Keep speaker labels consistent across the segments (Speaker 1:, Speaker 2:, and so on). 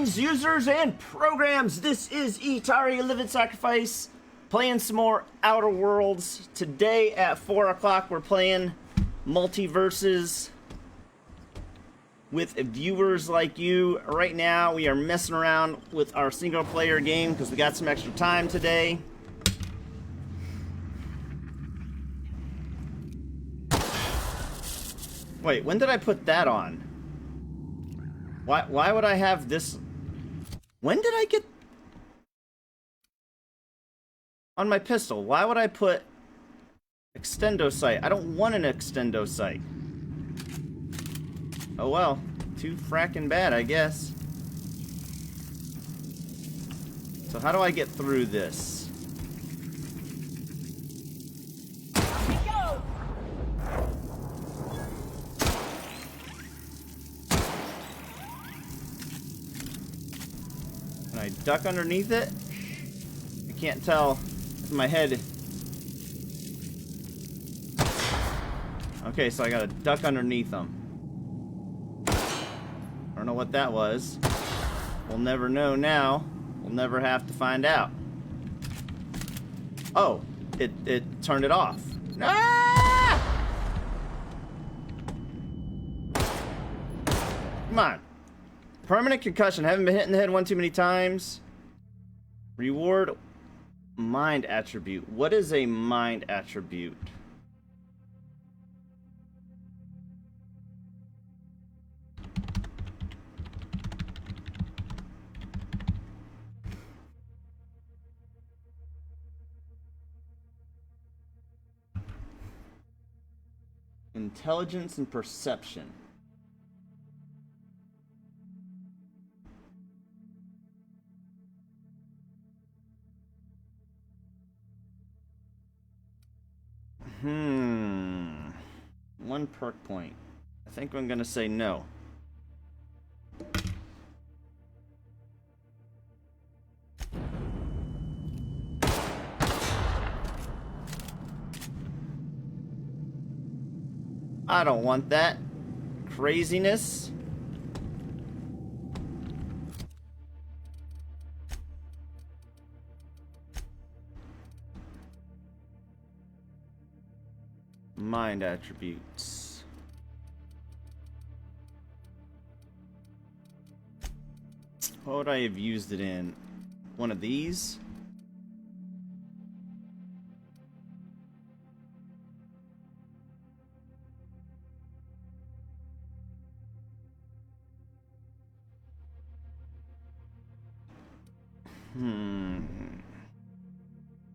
Speaker 1: Greetings, users and programs. This is Itari Live and Sacrifice, playing some more Outer Worlds. Today at 4 o'clock, we're playing Multiverses with viewers like you. Right now, we are messing around with our single-player game because we got some extra time today. Wait, when did I put that on? Why would I have this? When did I get on my pistol? Why would I put extendo sight? I don't want an extendo sight. Oh well, too frackin' bad, I guess. So how do I get through this? Can I duck underneath it? I can't tell with my head. Okay, so I gotta duck underneath them. I don't know what that was. We'll never know now. We'll never have to find out. Oh, it turned it off. Ah! Come on. Permanent concussion. Haven't been hit in the head one too many times. Reward mind attribute. What is a mind attribute? Intelligence and perception. One perk point. I think I'm gonna say no. I don't want that craziness. Mind attributes. What would I have used it in? One of these?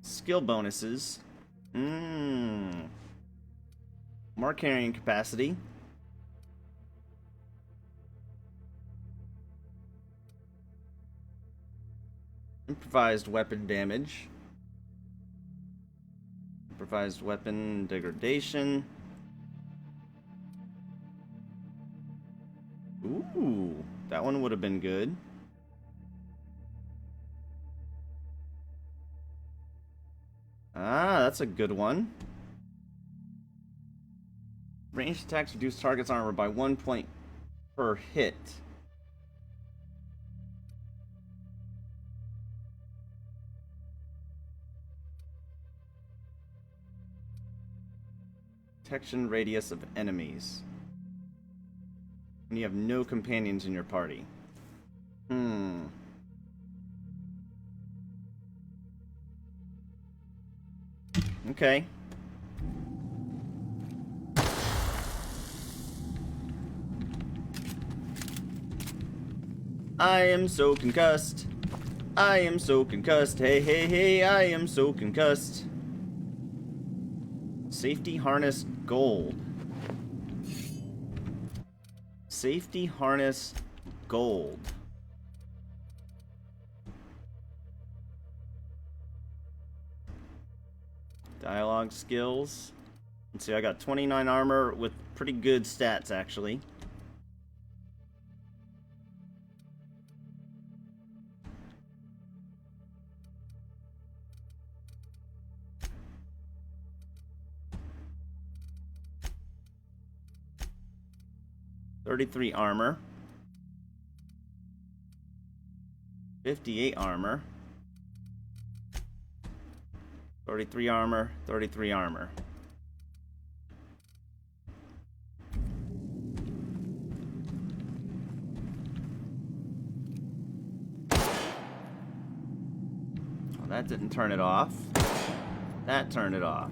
Speaker 1: Skill bonuses. More carrying capacity. Improvised weapon damage. Improvised weapon degradation. Ooh, that one would have been good. Ah, that's a good one. Ranged attacks reduce target's armor by 1 point per hit. Protection radius of enemies. When you have no companions in your party. Okay. I am so concussed. I am so concussed. Hey, hey, hey, I am so concussed. Safety harness gold. Safety harness gold. Dialogue skills. Let's see, I got 29 armor with pretty good stats, actually. .33 armor. 58 armor. 33 armor, 33 armor. Well, that didn't turn it off. That turned it off.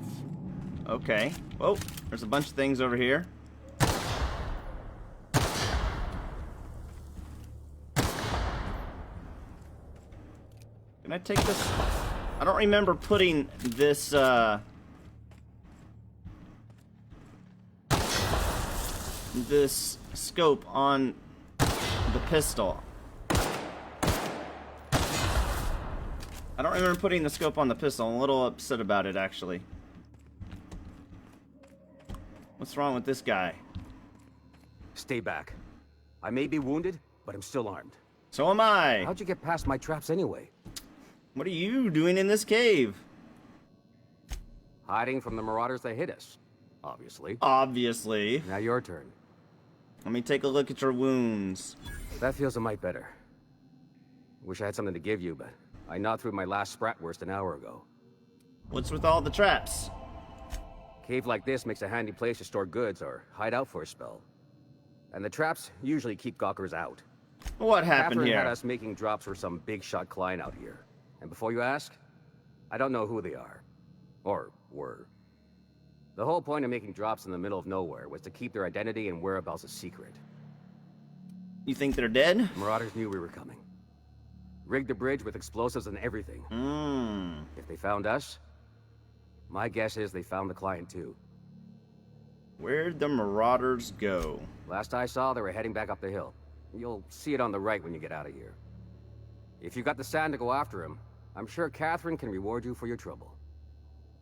Speaker 1: Okay. Whoa, there's a bunch of things over here. Can I take this? I don't remember putting this, this scope on the pistol. I don't remember putting the scope on the pistol. I'm a little upset about it, actually. What's wrong with this guy?
Speaker 2: Stay back. I may be wounded, but I'm still armed.
Speaker 1: So am I.
Speaker 2: How'd you get past my traps anyway?
Speaker 1: What are you doing in this cave?
Speaker 2: Hiding from the marauders that hit us, obviously.
Speaker 1: Obviously.
Speaker 2: Now your turn.
Speaker 1: Let me take a look at your wounds.
Speaker 2: That feels a mite better. Wish I had something to give you, but I gnawed through my last Spratwurst an hour ago.
Speaker 1: What's with all the traps?
Speaker 2: Cave like this makes a handy place to store goods or hide out for a spell. And the traps usually keep gawkers out.
Speaker 1: What happened
Speaker 2: Catherine
Speaker 1: here?
Speaker 2: had us making drops for some big shot client out here. And before you ask, I don't know who they are. Or were. The whole point of making drops in the middle of nowhere was to keep their identity and whereabouts a secret.
Speaker 1: You think they're dead?
Speaker 2: The marauders knew we were coming. Rigged the bridge with explosives and everything. If they found us, my guess is they found the client too.
Speaker 1: Where'd the marauders go?
Speaker 2: Last I saw, they were heading back up the hill. You'll see it on the right when you get out of here. If you got the sand to go after him, I'm sure Catherine can reward you for your trouble.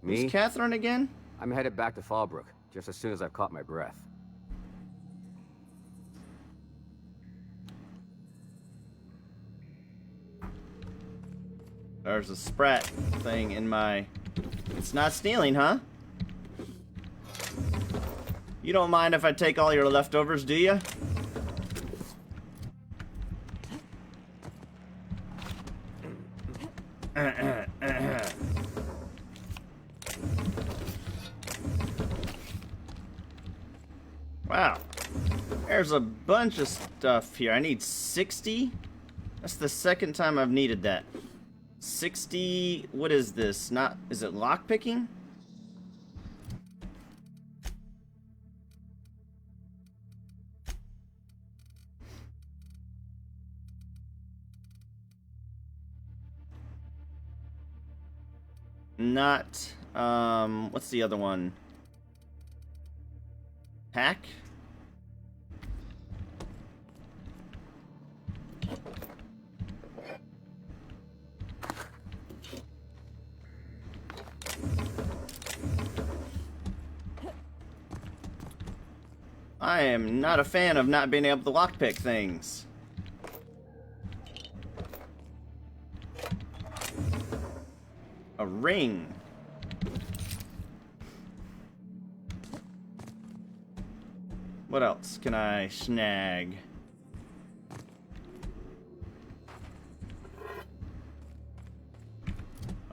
Speaker 2: Me?
Speaker 1: Who's Catherine again?
Speaker 2: I'm headed back to Fallbrook, just as soon as I've caught my breath.
Speaker 1: There's a sprat thing in my... It's not stealing, huh? You don't mind if I take all your leftovers, do you? Wow. There's a bunch of stuff here. I need 60? That's the second time I've needed that. 60... What is this? Not... Is it lockpicking? Not... What's the other one? Hack? I am not a fan of not being able to lockpick things. A ring. What else can I snag?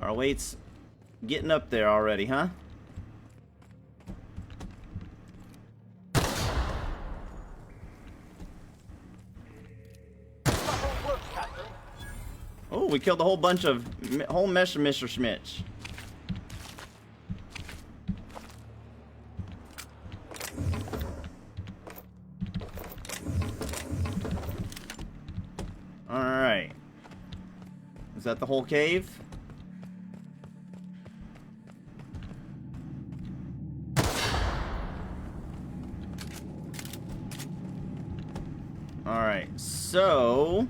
Speaker 1: Our weight's getting up there already, huh? Oh, we killed a whole bunch of... whole mesh of Mr. Schmitch. Alright. Is that the whole cave? Alright, so...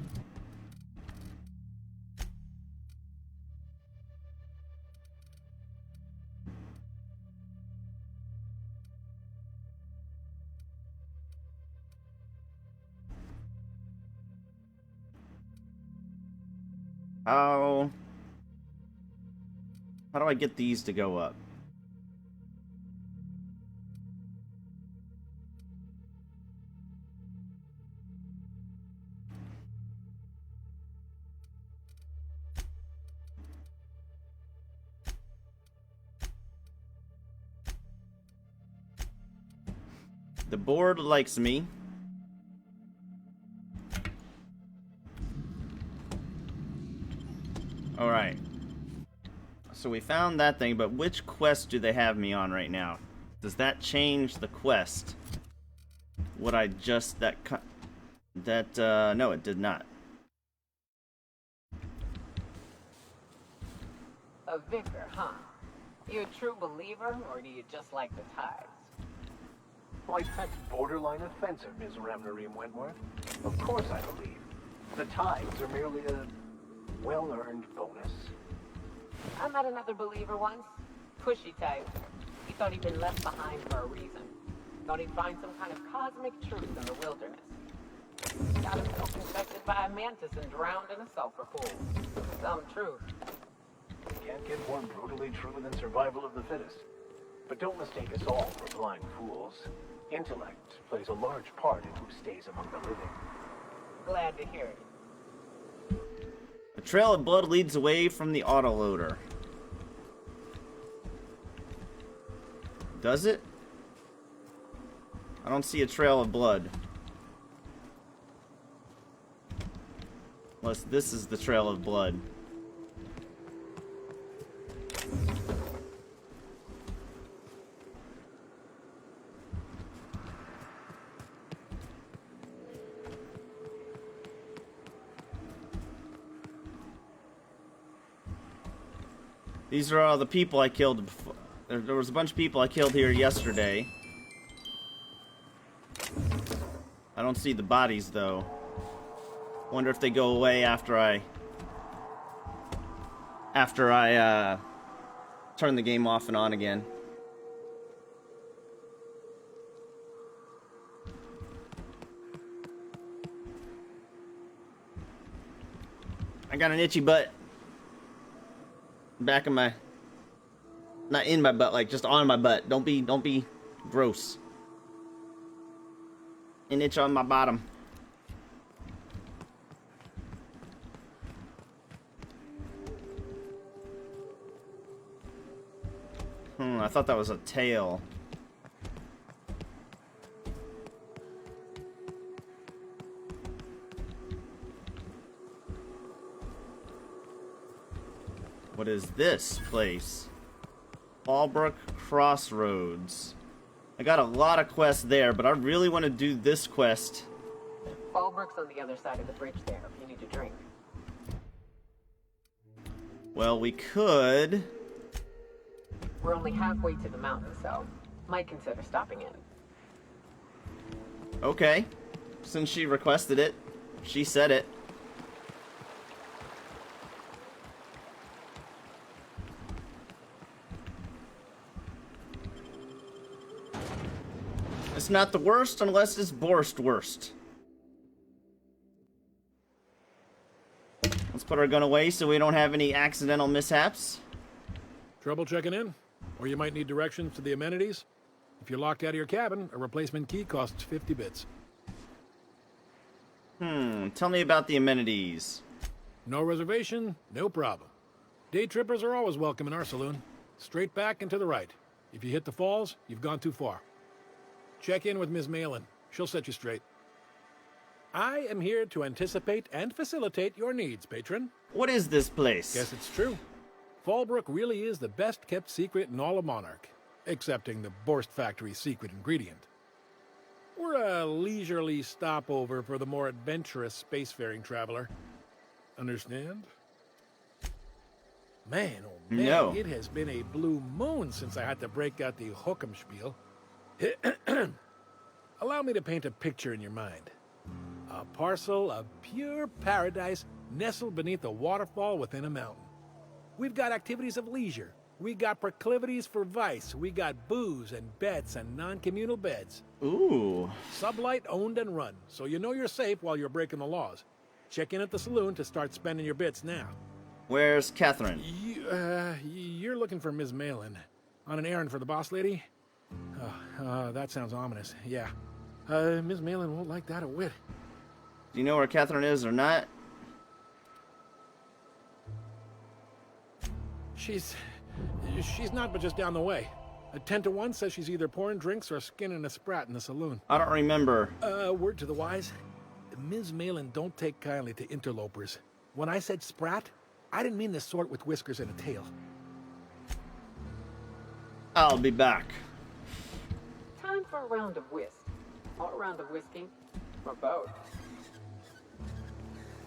Speaker 1: How do I get these to go up? The board likes me. Alright. So we found that thing, but which quest do they have me on right now? Does that change the quest? What I just... no, it did not.
Speaker 3: A vicar, huh? You a true believer, or do you just like the tithes?
Speaker 4: Like that's borderline offensive, Ms. Ramnareem Wentworth. Of course I believe. The tithes are merely a well-earned bonus.
Speaker 3: I met another believer once. Pushy type. He thought he'd been left behind for a reason. Thought he'd find some kind of cosmic truth in the wilderness. Got himself infected by a mantis and drowned in a sulfur pool. Some truth.
Speaker 4: Can't get more brutally true than survival of the fittest. But don't mistake us all for blind fools. Intellect plays a large part in who stays among the living.
Speaker 3: Glad to hear it.
Speaker 1: A trail of blood leads away from the autoloader. Does it? I don't see a trail of blood. Unless this is the trail of blood. These are all the people I killed before. There was a bunch of people I killed here yesterday. I don't see the bodies though. Wonder if they go away after I turn the game off and on again. I got an itchy butt. Back of my, not in my butt, like just on my butt. Don't be gross. An itch on my bottom. I thought that was a tail. What is this place? Fallbrook Crossroads. I got a lot of quests there, but I really want to do this quest.
Speaker 3: Fallbrook's on the other side of the bridge there if you need a drink.
Speaker 1: Well, we could.
Speaker 3: We're only halfway to the mountain, so might consider stopping in.
Speaker 1: Okay. Since she requested it, she said it. It's not the worst unless it's Borst worst. Let's put our gun away so we don't have any accidental mishaps.
Speaker 5: Trouble checking in? Or you might need directions to the amenities? If you're locked out of your cabin, a replacement key costs 50 bits.
Speaker 1: Tell me about the amenities.
Speaker 5: No reservation, no problem. Day trippers are always welcome in our saloon. Straight back and to the right. If you hit the falls, you've gone too far. Check in with Ms. Malin. She'll set you straight. I am here to anticipate and facilitate your needs, patron.
Speaker 1: What is this place?
Speaker 5: Guess it's true. Fallbrook really is the best-kept secret in all of Monarch, excepting the Borst Factory's secret ingredient. We're a leisurely stopover for the more adventurous spacefaring traveler. Understand? Man, oh man,
Speaker 1: No.
Speaker 5: It has been a blue moon since I had to break out the Hookem-spiel. Allow me to paint a picture in your mind. A parcel of pure paradise nestled beneath a waterfall within a mountain. We've got activities of leisure. We got proclivities for vice. We got booze and bets and non-communal beds.
Speaker 1: Ooh.
Speaker 5: Sublight owned and run, so you know you're safe while you're breaking the laws. Check in at the saloon to start spending your bits now.
Speaker 1: Where's Catherine?
Speaker 5: You're looking for Ms. Malin. On an errand for the boss lady? That sounds ominous. Yeah. Ms. Malin won't like that a whit.
Speaker 1: Do you know where Catherine is or not?
Speaker 5: She's not but just down the way. A 10 to 1 says she's either pouring drinks or skinning a sprat in the saloon.
Speaker 1: I don't remember.
Speaker 5: Word to the wise. Ms. Malin don't take kindly to interlopers. When I said sprat, I didn't mean the sort with whiskers and a tail.
Speaker 1: I'll be back.
Speaker 3: Time for a round of whist. Or a round of whiskey. Or both.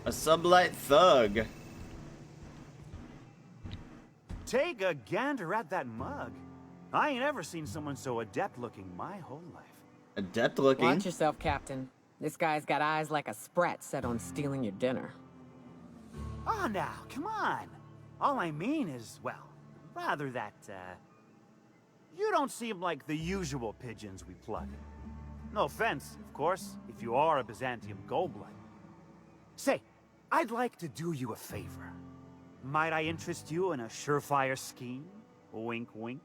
Speaker 1: A sublight thug.
Speaker 6: Take a gander at that mug. I ain't ever seen someone so adept looking my whole life.
Speaker 1: Adept looking.
Speaker 3: Watch yourself, Captain. This guy's got eyes like a sprat set on stealing your dinner.
Speaker 6: Ah, now, come on. All I mean is, well, rather that, you don't seem like the usual pigeons we plug. No offense, of course, if you are a Byzantium Goldblood. Say, I'd like to do you a favor. Might I interest you in a surefire scheme? Wink, wink.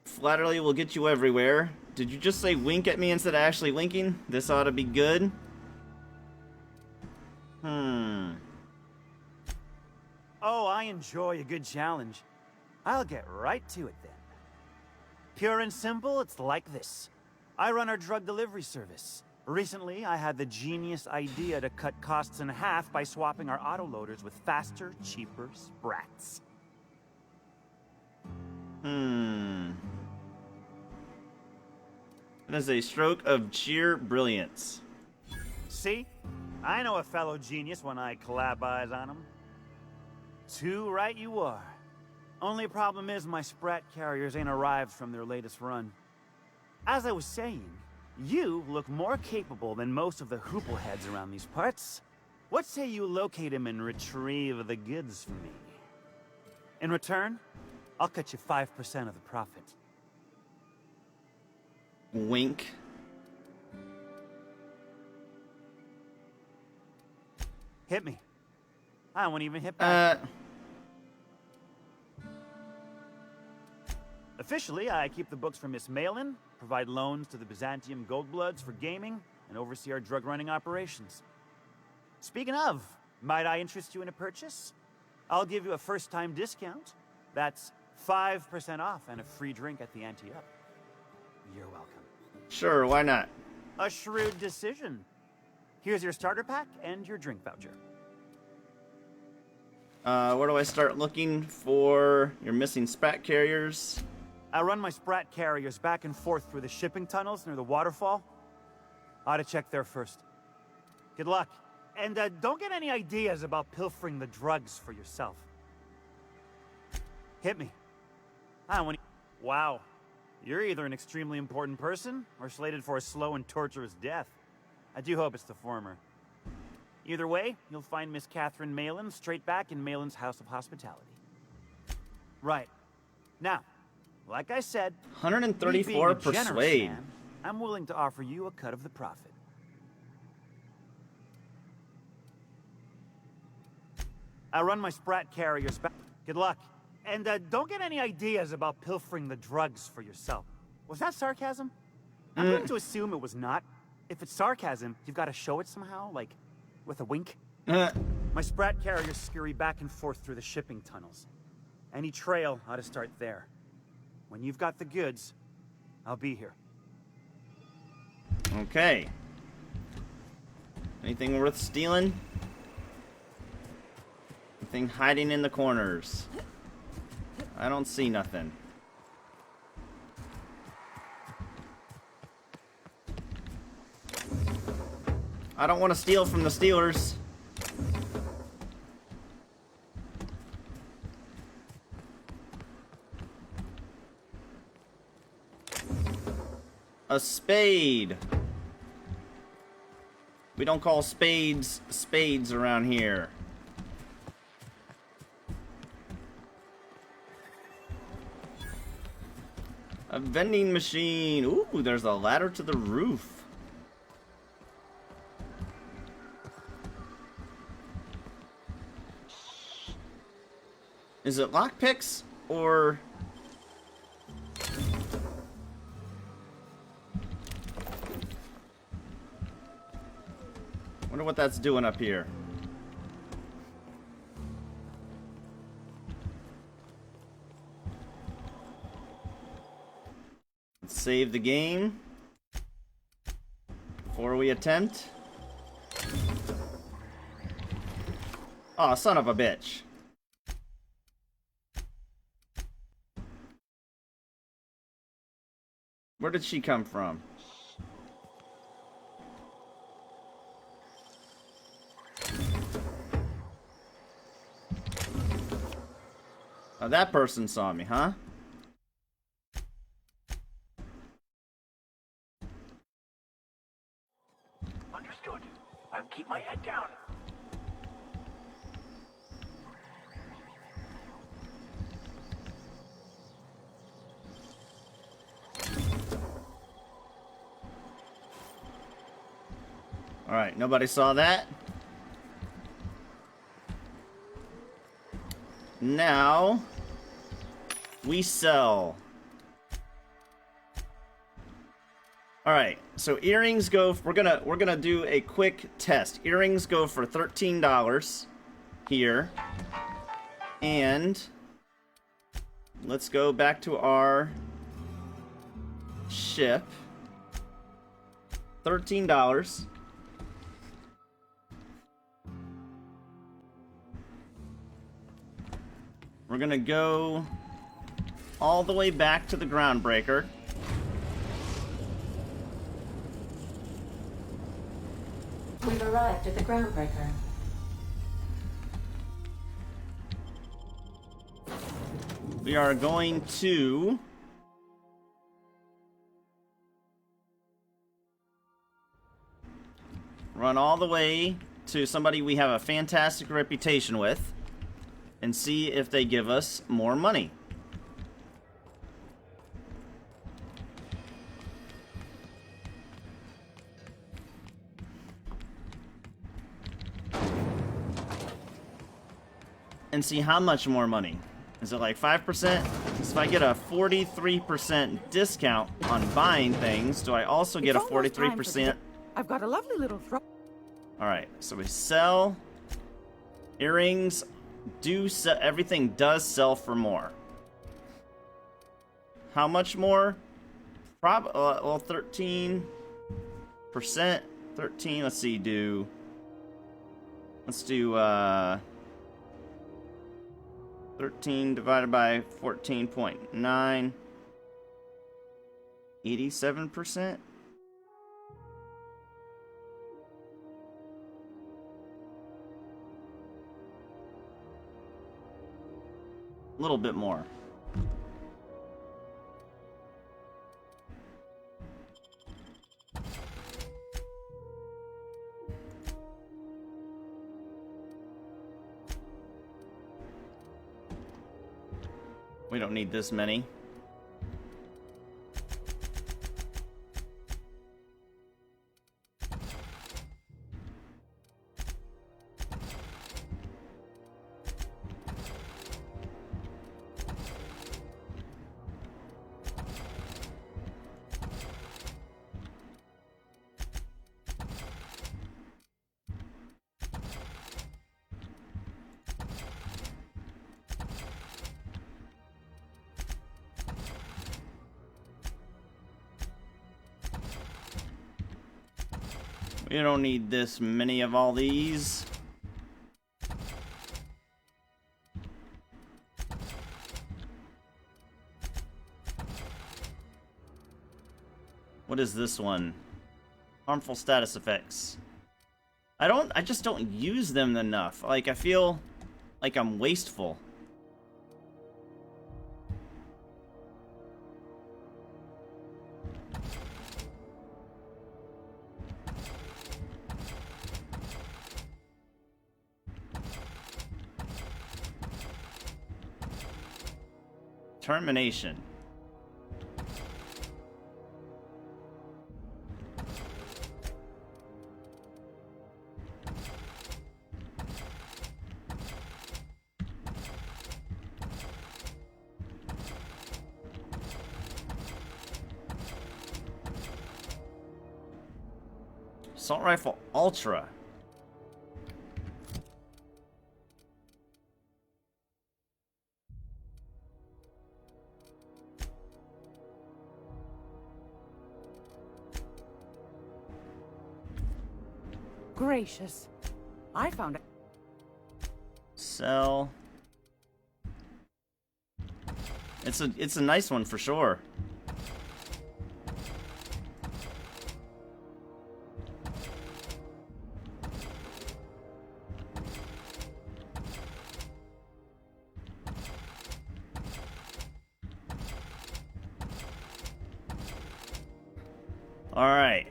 Speaker 1: Flattery will get you everywhere. Did you just say wink at me instead of actually winking? This ought to be good.
Speaker 6: Oh, I enjoy a good challenge. I'll get right to it then. Pure and simple, it's like this. I run our drug delivery service. Recently, I had the genius idea to cut costs in half by swapping our autoloaders with faster, cheaper sprats.
Speaker 1: That is a stroke of sheer brilliance.
Speaker 6: See? I know a fellow genius when I clap eyes on him. Too right you are. Only problem is my sprat carriers ain't arrived from their latest run. As I was saying, you look more capable than most of the hoople heads around these parts. What say you locate him and retrieve the goods for me? In return, I'll cut you 5% of the profit.
Speaker 1: Wink.
Speaker 6: Hit me. I won't even hit back. Officially, I keep the books for Miss Malin, provide loans to the Byzantium Goldbloods for gaming, and oversee our drug-running operations. Speaking of, might I interest you in a purchase? I'll give you a first-time discount. That's 5% off and a free drink at the ante-up. You're welcome.
Speaker 1: Sure, why not?
Speaker 6: A shrewd decision. Here's your starter pack and your drink voucher.
Speaker 1: Where do I start looking for your missing sprat carriers?
Speaker 6: I run my sprat carriers back and forth through the shipping tunnels near the waterfall. Ought to check there first. Good luck. And don't get any ideas about pilfering the drugs for yourself. Hit me. Wow. You're either an extremely important person or slated for a slow and torturous death. I do hope it's the former. Either way, you'll find Miss Catherine Malin straight back in Malin's House of Hospitality. Right. Now, like I said,
Speaker 1: 134
Speaker 6: me being a generous
Speaker 1: persuade.
Speaker 6: man, I'm willing to offer you a cut of the profit. I run my sprat carriers back. Good luck. And don't get any ideas about pilfering the drugs for yourself. Was that sarcasm? I'm going to assume it was not. If it's sarcasm, you've got to show it somehow, like with a wink. My sprat carriers scurry back and forth through the shipping tunnels. Any trail ought to start there. When you've got the goods, I'll be here.
Speaker 1: Okay. Anything worth stealing? Anything hiding in the corners? I don't see nothing. I don't want to steal from the Steelers. A spade. We don't call spades spades around here. A vending machine. Ooh, there's a ladder to the roof. Is it lockpicks or... Wonder what that's doing up here. Save the game before we attempt. Oh, son of a bitch. Where did she come from? Oh, that person saw me, huh?
Speaker 4: Understood. I'll keep my head down.
Speaker 1: Alright, nobody saw that. Now we sell. Alright, so earrings go we're gonna do a quick test. Earrings go for $13 here. And let's go back to our ship. $13. We're gonna go all the way back to the Groundbreaker.
Speaker 7: We've arrived at the Groundbreaker.
Speaker 1: We are going to run all the way to somebody we have a fantastic reputation with and see if they give us more money. And see how much more money. Is it like 5%? So if I get a 43% discount on buying things, do I also get a 43%?
Speaker 8: I've got a lovely little throw.
Speaker 1: Alright, so we sell. Earrings do sell. Everything does sell for more. How much more? Well, 13%. 13, let's see, let's do, 13 divided by 14.9. 87%? A little bit more. We don't need this many. We don't need this many of all these. What is this one? Harmful status effects. I just don't use them enough. Like, I feel like I'm wasteful. Termination. Assault Rifle Ultra.
Speaker 8: gracious. I found it.
Speaker 1: Sell. It's a nice one for sure. All right.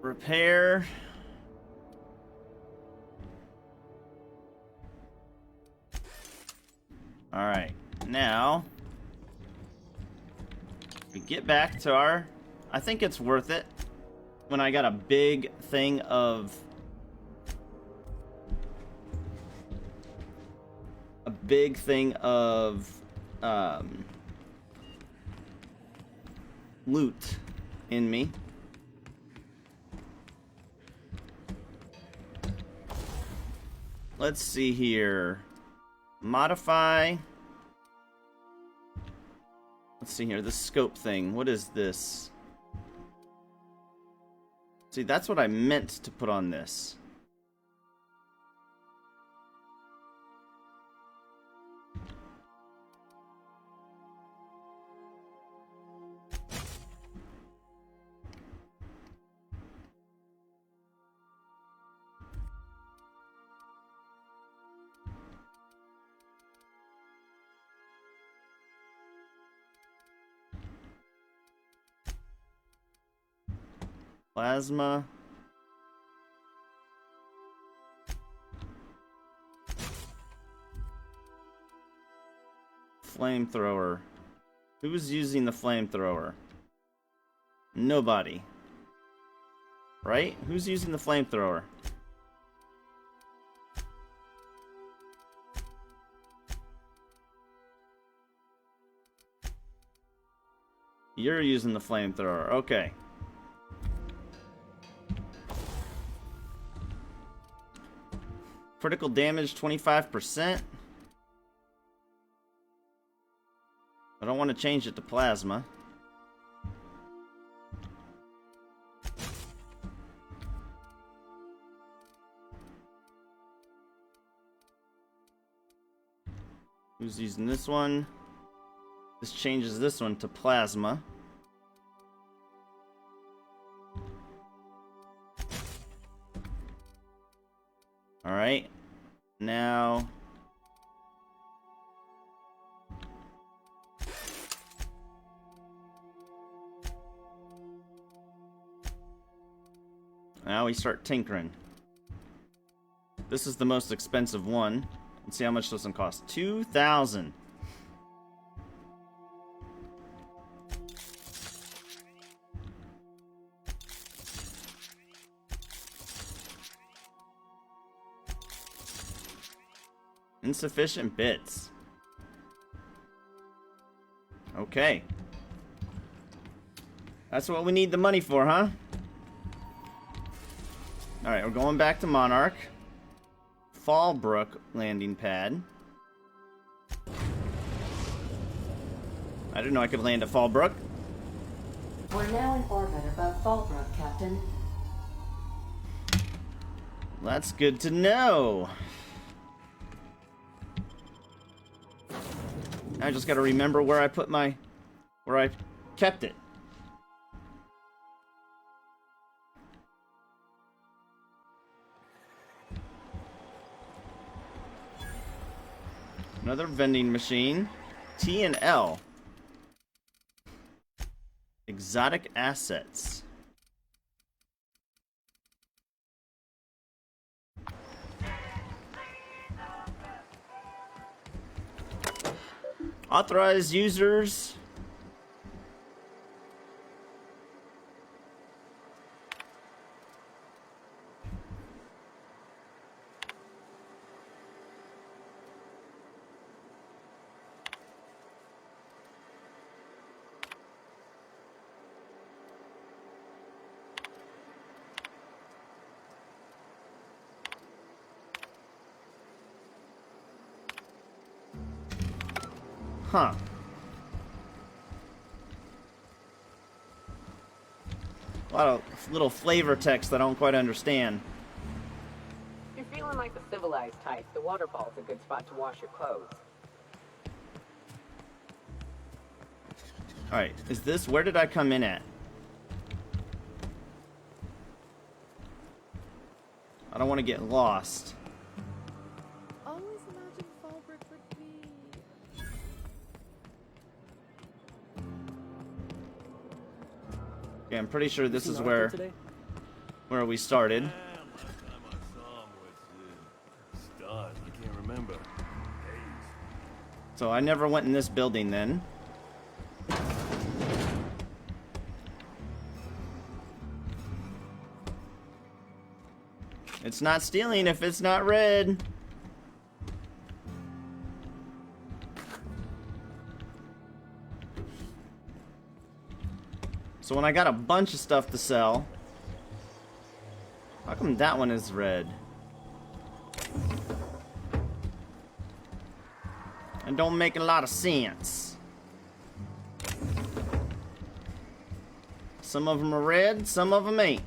Speaker 1: Repair. All right. Now, we get back to our... I think it's worth it when I got a big thing of... loot in me. Let's see here. Modify. Let's see here. The scope thing. What is this? See, that's what I meant to put on this. Plasma. Flamethrower. Who's using the flamethrower? Nobody. Right? Who's using the flamethrower? You're using the flamethrower. Okay. Critical damage 25%. I don't want to change it to plasma. Who's using this one? This changes this one to plasma. Alright, now we start tinkering. This is the most expensive one. Let's see how much this one costs. 2,000. Insufficient bits. Okay. That's what we need the money for, huh? Alright, we're going back to Monarch. Fallbrook landing pad. I didn't know I could land at Fallbrook.
Speaker 7: We're now in orbit above Fallbrook, Captain.
Speaker 1: That's good to know. I just gotta remember where I put my... where I kept it. Another vending machine. T and L. Exotic assets. Authorized users. Huh. A lot of little flavor text that I don't quite understand.
Speaker 3: If you're feeling like the civilized type, the waterfall's a good spot to wash your clothes.
Speaker 1: Alright, is this... Where did I come in at? I don't want to get lost.
Speaker 9: Always imagine Fallbrook would be...
Speaker 1: Okay, I'm pretty sure this is where we started.
Speaker 10: Last time I saw him was stars. I can't remember. Days.
Speaker 1: So I never went in this building then. It's not stealing if it's not red. So when I got a bunch of stuff to sell, how come that one is red? It don't make a lot of sense. Some of them are red, some of them ain't.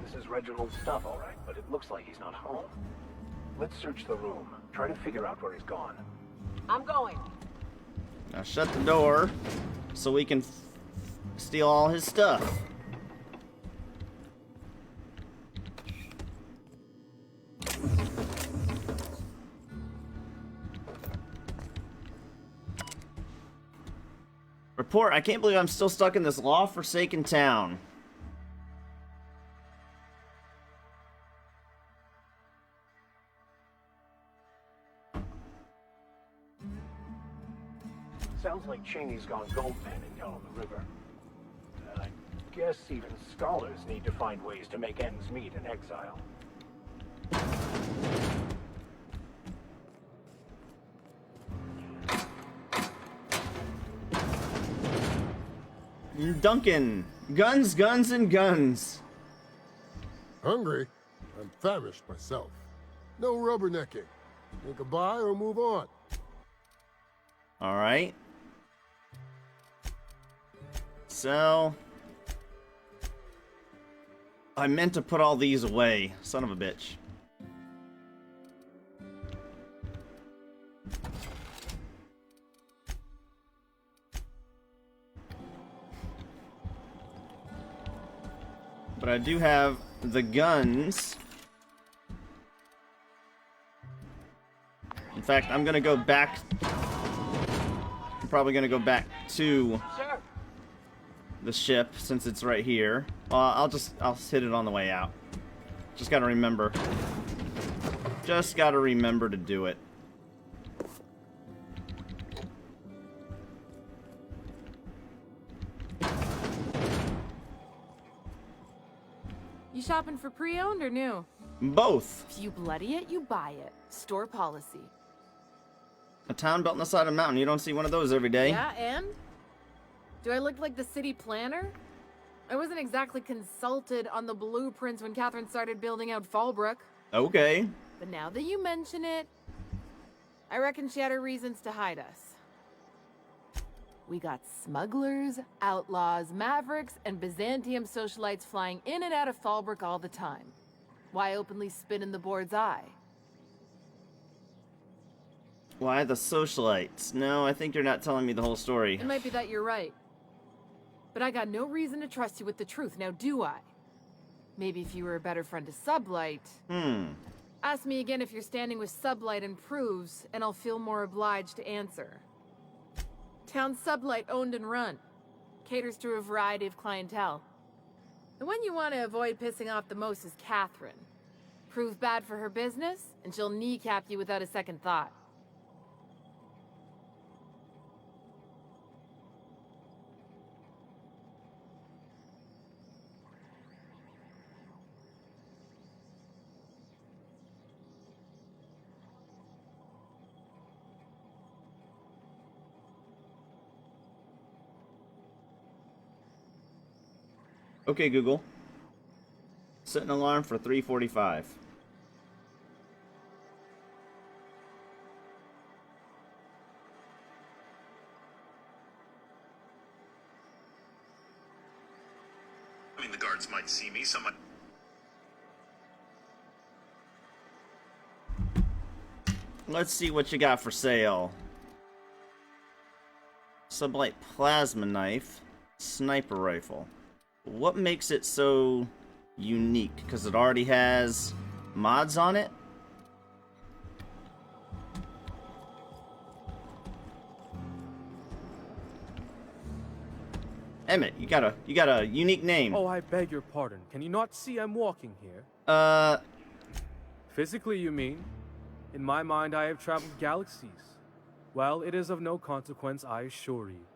Speaker 4: This is Reginald's stuff, all right, but it looks like he's not home. Let's search the room. Try to figure out where he's gone.
Speaker 3: I'm going.
Speaker 1: Now shut the door so we can steal all his stuff. Report, I can't believe I'm still stuck in this law-forsaken town.
Speaker 4: Sounds like Cheney's gone gold panning down on the river. I guess even scholars need to find ways to make ends meet in exile.
Speaker 1: Duncan, guns, guns, and guns.
Speaker 11: Hungry? I'm famished myself. No rubbernecking. Make a buy or move on.
Speaker 1: All right. So, I meant to put all these away. Son of a bitch. But I do have the guns. In fact, I'm gonna go back. I'm probably gonna go back to the ship since it's right here. I'll hit it on the way out. Just gotta remember. Just gotta remember to do it.
Speaker 9: You shopping for pre-owned or new?
Speaker 1: Both.
Speaker 9: If you bloody it, you buy it. Store policy.
Speaker 1: A town built on the side of a mountain. You don't see one of those every day.
Speaker 9: Yeah, and? Do I look like the city planner? I wasn't exactly consulted on the blueprints when Catherine started building out Fallbrook.
Speaker 1: Okay.
Speaker 9: But now that you mention it, I reckon she had her reasons to hide us. We got smugglers, outlaws, mavericks, and Byzantium socialites flying in and out of Fallbrook all the time. Why openly spit in the board's eye?
Speaker 1: Why the socialites? No, I think you're not telling me the whole story.
Speaker 9: It might be that you're right. But I got no reason to trust you with the truth, now do I? Maybe if you were a better friend to Sublight. Ask me again if you're standing with Sublight and proves, and I'll feel more obliged to answer. Town Sublight owned and run. Caters to a variety of clientele. The one you want to avoid pissing off the most is Catherine. Prove bad for her business, and she'll kneecap you without a second thought.
Speaker 1: Okay, Google. Set an alarm for 3:45.
Speaker 12: the guards might see me, someone...
Speaker 1: Let's see what you got for sale. Sublight plasma knife, sniper rifle. What makes it so unique? Because it already has mods on it? Emmett, you got a unique name.
Speaker 13: Oh, I beg your pardon. Can you not see I'm walking here? Physically, you mean? In my mind, I have traveled galaxies. Well, it is of no consequence, I assure you.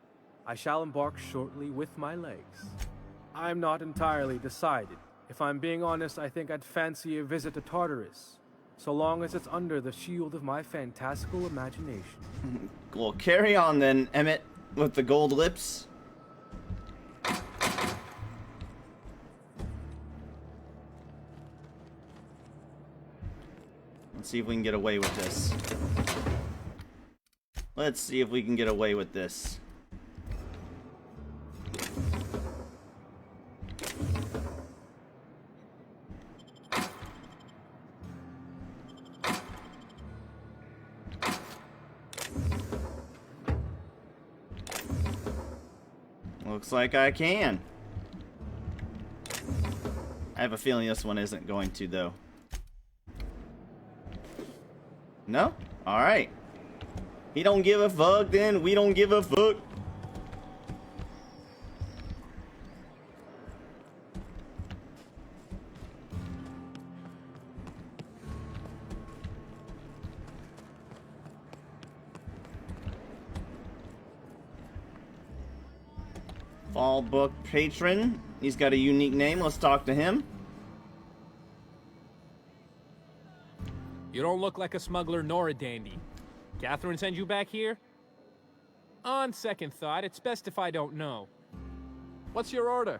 Speaker 13: I shall embark shortly with my legs. I'm not entirely decided. If I'm being honest, I think I'd fancy a visit to Tartarus, so long as it's under the shield of my fantastical imagination.
Speaker 1: Well, carry on then, Emmett, with the gold lips. Let's see if we can get away with this. Let's see if we can get away with this. Looks like I can. I have a feeling this one isn't going to, though. No? Alright. He don't give a fuck, then we don't give a fuck. Fall Book Patron. He's got a unique name. Let's talk to him.
Speaker 14: You don't look like a smuggler nor a dandy. Catherine sent you back here? On second thought, it's best if I don't know. What's your order?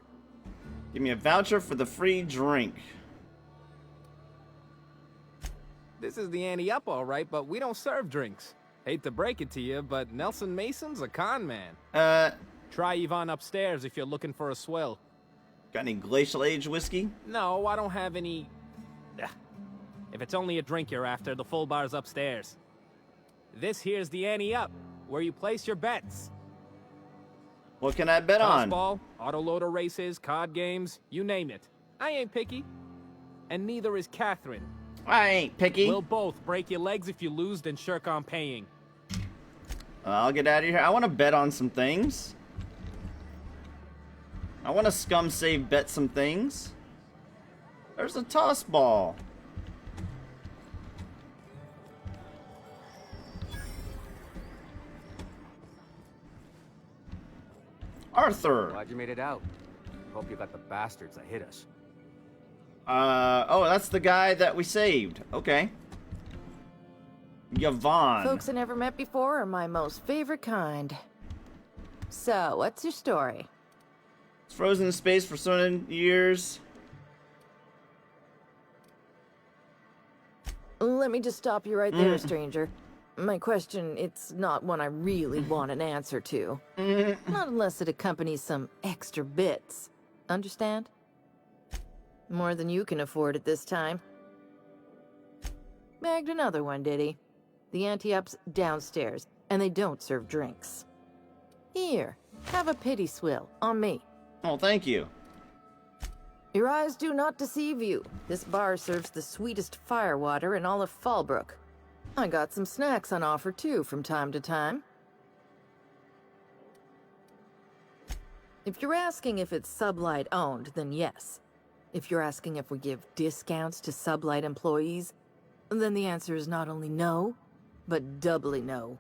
Speaker 1: Give me a voucher for the free drink.
Speaker 14: This is the ante up, all right, but we don't serve drinks. Hate to break it to you, but Nelson Mason's a con man. Try Yvonne upstairs if you're looking for a swill.
Speaker 1: Got any Glacial Age whiskey?
Speaker 14: No, I don't have any... If it's only a drink you're after, the full bar's upstairs. This here's the ante up, where you place your bets.
Speaker 1: What can I bet on?
Speaker 14: Tossball, autoloader races, card games, you name it. I ain't picky. And neither is Catherine.
Speaker 1: I ain't picky.
Speaker 14: We'll both break your legs if you lose, then shirk on paying.
Speaker 1: I'll get out of here. I want to bet on some things. I want to scum save bet some things. There's a toss ball. Arthur.
Speaker 2: Glad you made it out. Hope you got the bastards that hit us.
Speaker 1: Oh, that's the guy that we saved. Okay. Yvonne.
Speaker 15: Folks I never met before are my most favorite kind. So, what's your story?
Speaker 1: It's frozen in space for 7 years.
Speaker 15: Let me just stop you right there, stranger. My question, it's not one I really want an answer to. Not unless it accompanies some extra bits. Understand? More than you can afford at this time. Bagged another one, did he? The anti-up's downstairs, and they don't serve drinks. Here, have a pity swill, on me.
Speaker 1: Oh, thank you.
Speaker 15: Your eyes do not deceive you. This bar serves the sweetest firewater in all of Fallbrook. I got some snacks on offer, too, from time to time. If you're asking if it's Sublight owned, then yes. If you're asking if we give discounts to Sublight employees, then the answer is not only no, but doubly no.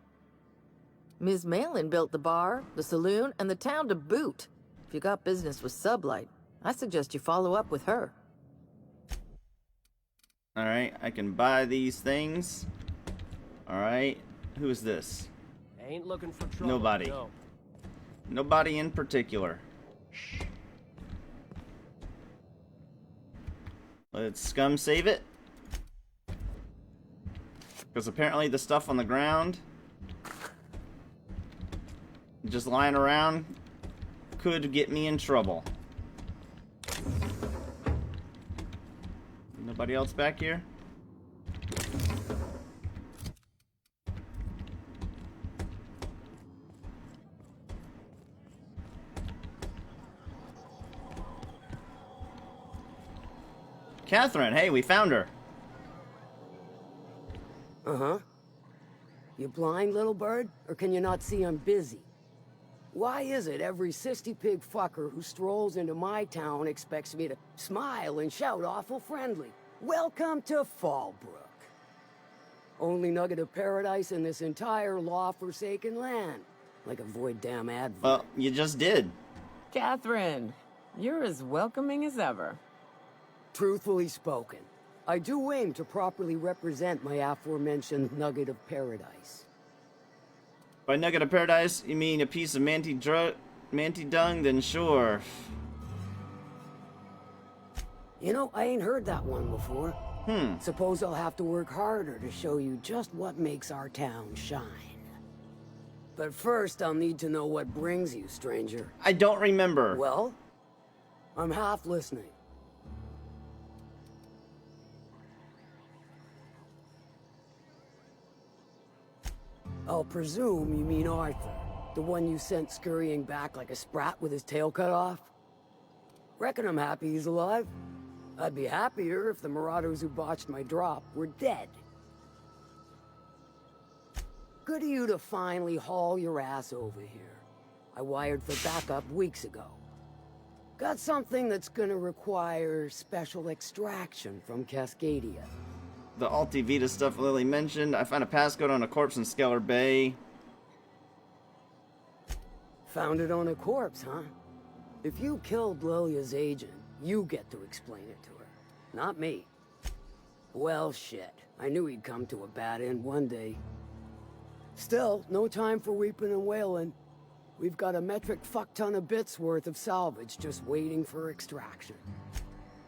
Speaker 15: Ms. Malin built the bar, the saloon, and the town to boot. If you got business with Sublight, I suggest you follow up with her.
Speaker 1: Alright, I can buy these things. Alright, who is this?
Speaker 13: Ain't looking for trouble.
Speaker 1: Nobody.
Speaker 13: No.
Speaker 1: Nobody in particular. Let's scum save it. Because apparently the stuff on the ground, just lying around, could get me in trouble. Nobody else back here? Catherine, hey, we found her.
Speaker 12: Uh-huh. You blind, little bird? Or can you not see I'm busy? Why is it every sissy pig fucker who strolls into my town expects me to smile and shout awful friendly? Welcome to Fallbrook. Only nugget of paradise in this entire law-forsaken land. Like a void damn advert.
Speaker 1: Well, you just did.
Speaker 3: Catherine, you're as welcoming as ever.
Speaker 12: Truthfully spoken, I do aim to properly represent my aforementioned nugget of paradise.
Speaker 1: By nugget of paradise, you mean a piece of manti dung? Then sure.
Speaker 12: You know, I ain't heard that one before. Suppose I'll have to work harder to show you just what makes our town shine. But first, I'll need to know what brings you, stranger.
Speaker 1: I don't remember.
Speaker 12: Well, I'm half listening. I'll presume you mean Arthur, the one you sent scurrying back like a sprat with his tail cut off? Reckon I'm happy he's alive. I'd be happier if the marauders who botched my drop were dead. Good of you to finally haul your ass over here. I wired for backup weeks ago. Got something that's gonna require special extraction from Cascadia.
Speaker 1: The Alti Vita stuff Lily mentioned. I found a passcode on a corpse in Skeller Bay.
Speaker 12: Found it on a corpse, huh? If you killed Lilia's agent, you get to explain it to her, not me. Well, shit. I knew he'd come to a bad end one day. Still, no time for weeping and wailing. We've got a metric fuck-ton of bits worth of salvage just waiting for extraction.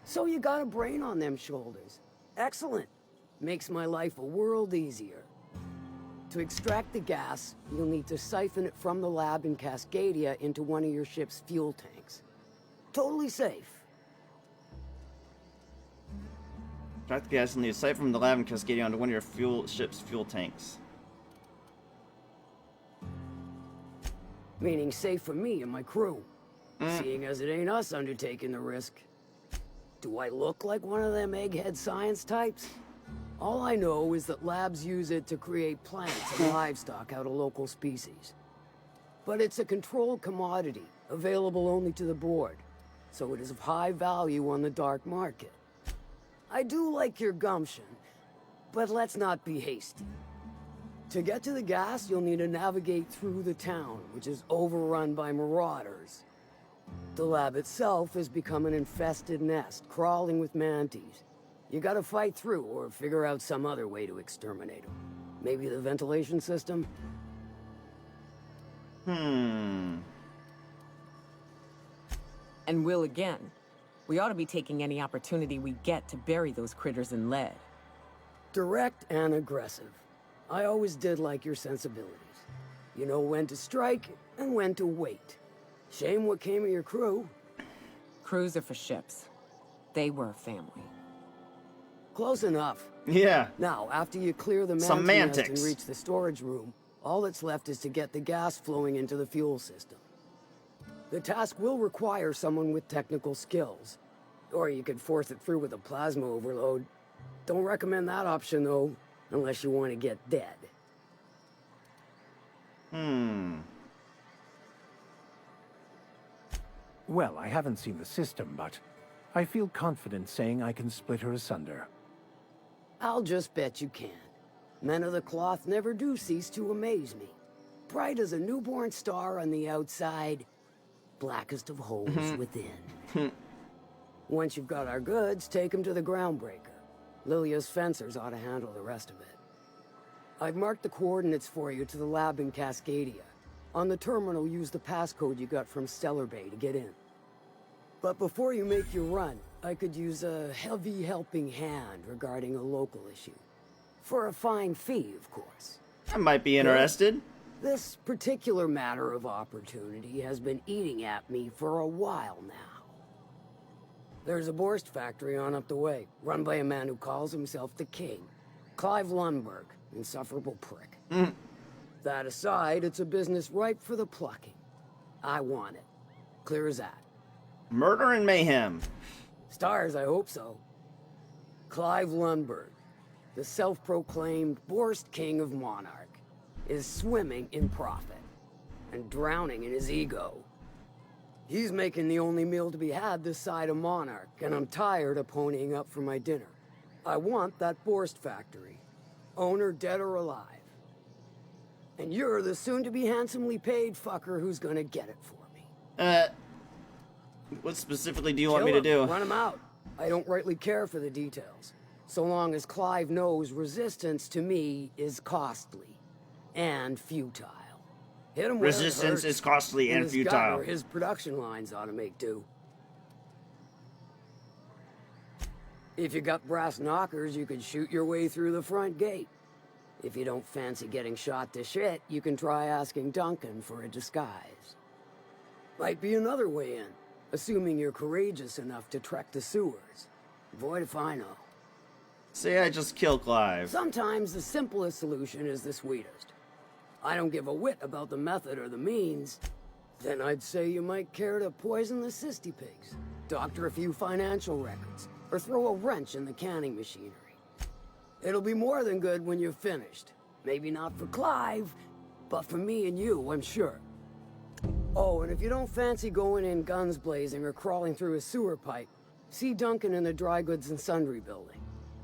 Speaker 12: So you got a brain on them shoulders. Excellent. Makes my life a world easier. To extract the gas, you'll need to siphon it from the lab in Cascadia into one of your ship's fuel tanks. Totally safe.
Speaker 1: Extract the gas and need to siphon from the lab in Cascadia onto one of your ship's fuel tanks.
Speaker 12: Meaning safe for me and my crew. Seeing as it ain't us undertaking the risk. Do I look like one of them egghead science types? All I know is that labs use it to create plants and livestock out of local species. But it's a controlled commodity, available only to the board, so it is of high value on the dark market. I do like your gumption, but let's not be hasty. To get to the gas, you'll need to navigate through the town, which is overrun by marauders. The lab itself has become an infested nest, crawling with mantis. You gotta fight through, or figure out some other way to exterminate them. Maybe the ventilation system?
Speaker 3: And Will again. We ought to be taking any opportunity we get to bury those critters in lead.
Speaker 12: Direct and aggressive. I always did like your sensibilities. You know when to strike, and when to wait. Shame what came of your crew.
Speaker 3: Crews are for ships. They were family.
Speaker 12: Close enough.
Speaker 1: Yeah.
Speaker 12: Now, after you clear the mantis nest and reach the storage room, all that's left is to get the gas flowing into the fuel system. The task will require someone with technical skills. Or you could force it through with a plasma overload. Don't recommend that option, though, unless you want to get dead.
Speaker 4: Well, I haven't seen the system, but I feel confident saying I can split her asunder.
Speaker 12: I'll just bet you can. Men of the cloth never do cease to amaze me. Bright as a newborn star on the outside, blackest of holes within. Once you've got our goods, take them to the groundbreaker. Lilia's fencers ought to handle the rest of it. I've marked the coordinates for you to the lab in Cascadia. On the terminal, use the passcode you got from Stellar Bay to get in. But before you make your run, I could use a heavy helping hand regarding a local issue. For a fine fee, of course.
Speaker 1: I might be interested.
Speaker 12: This particular matter of opportunity has been eating at me for a while now. There's a Borst factory on up the way, run by a man who calls himself the King. Clive Lundberg, insufferable prick. That aside, it's a business ripe for the plucking. I want it. Clear as that.
Speaker 1: Murder and mayhem.
Speaker 12: Stars, I hope so. Clive Lundberg, the self-proclaimed Borst King of Monarch, is swimming in profit and drowning in his ego. He's making the only meal to be had this side of Monarch, and I'm tired of ponying up for my dinner. I want that Borst factory, owner dead or alive. And you're the soon-to-be handsomely paid fucker who's gonna get it for me.
Speaker 1: What specifically do you want me to do?
Speaker 12: Run him out. I don't rightly care for the details. So long as Clive knows resistance to me is costly and futile. Hit him where
Speaker 1: Resistance is costly and futile.
Speaker 12: His production lines ought to make do. If you got brass knockers, you can shoot your way through the front gate. If you don't fancy getting shot to shit, you can try asking Duncan for a disguise. Might be another way in, assuming you're courageous enough to trek the sewers. Boy, if I know.
Speaker 1: Say I just kill Clive.
Speaker 12: Sometimes the simplest solution is the sweetest. I don't give a whit about the method or the means. Then I'd say you might care to poison the cysty pigs, doctor a few financial records, or throw a wrench in the canning machinery. It'll be more than good when you're finished. Maybe not for Clive, but for me and you, I'm sure. Oh, and if you don't fancy going in guns blazing or crawling through a sewer pipe, see Duncan in the dry goods and sundry building.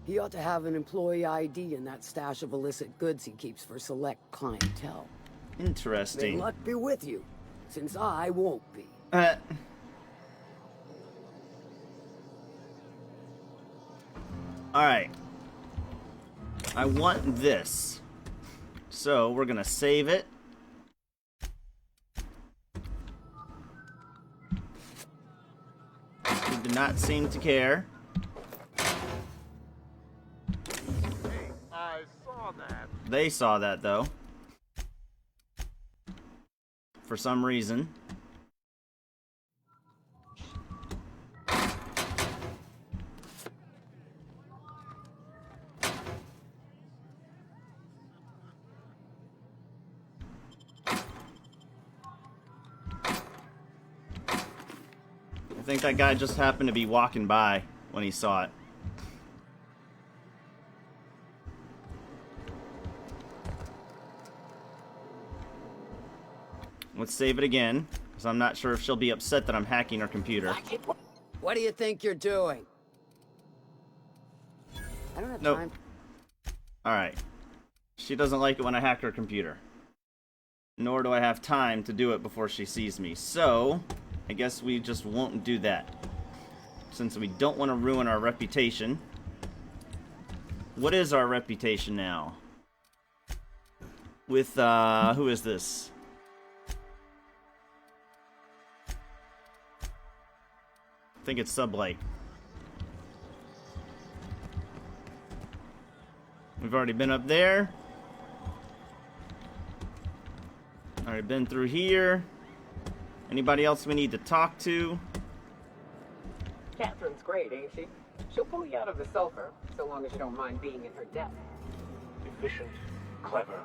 Speaker 12: He ought to have an employee ID in that stash of illicit goods he keeps for select clientele.
Speaker 1: Interesting.
Speaker 12: May luck be with you, since I won't be.
Speaker 1: Alright. I want this. So, we're gonna save it. He did not seem to care.
Speaker 11: I saw that.
Speaker 1: They saw that, though. For some reason. I think that guy just happened to be walking by when he saw it. Let's save it again, because I'm not sure if she'll be upset that I'm hacking her computer.
Speaker 12: What do you think you're doing? I don't have time.
Speaker 1: Alright. She doesn't like it when I hack her computer. Nor do I have time to do it before she sees me. So, I guess we just won't do that. Since we don't want to ruin our reputation. What is our reputation now? With, who is this? I think it's Sublight. We've already been up there. Already been through here. Anybody else we need to talk to?
Speaker 3: Catherine's great, ain't she? She'll pull you out of the sulfur, so long as you don't mind being in her debt.
Speaker 4: Efficient, clever,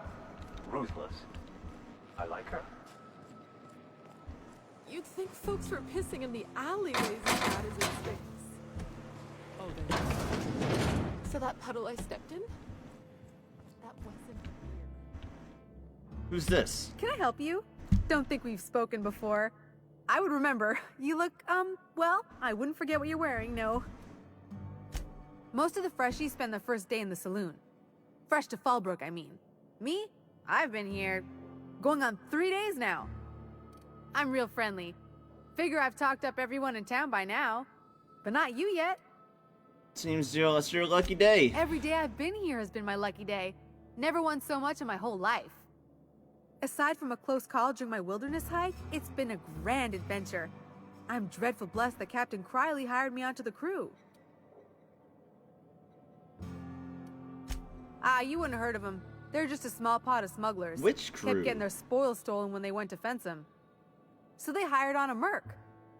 Speaker 4: ruthless. I like her.
Speaker 9: You'd think folks were pissing in the alleyways as bad as it stinks. Oh, then. So that puddle I stepped in? That wasn't here.
Speaker 1: Who's this?
Speaker 16: Can I help you? Don't think we've spoken before. I would remember. You look, well, I wouldn't forget what you're wearing, no. Most of the freshies spend their first day in the saloon. Fresh to Fallbrook, I mean. Me? I've been here going on 3 days now. I'm real friendly. Figure I've talked up everyone in town by now. But not you yet.
Speaker 1: Seems it's your lucky day.
Speaker 16: Every day I've been here has been my lucky day. Never won so much in my whole life. Aside from a close call during my wilderness hike, it's been a grand adventure. I'm dreadful blessed that Captain Criley hired me onto the crew. Ah, you wouldn't have heard of them. They're just a small pot of smugglers.
Speaker 1: Which crew?
Speaker 16: Kept getting their spoils stolen when they went to fence them. So they hired on a merc.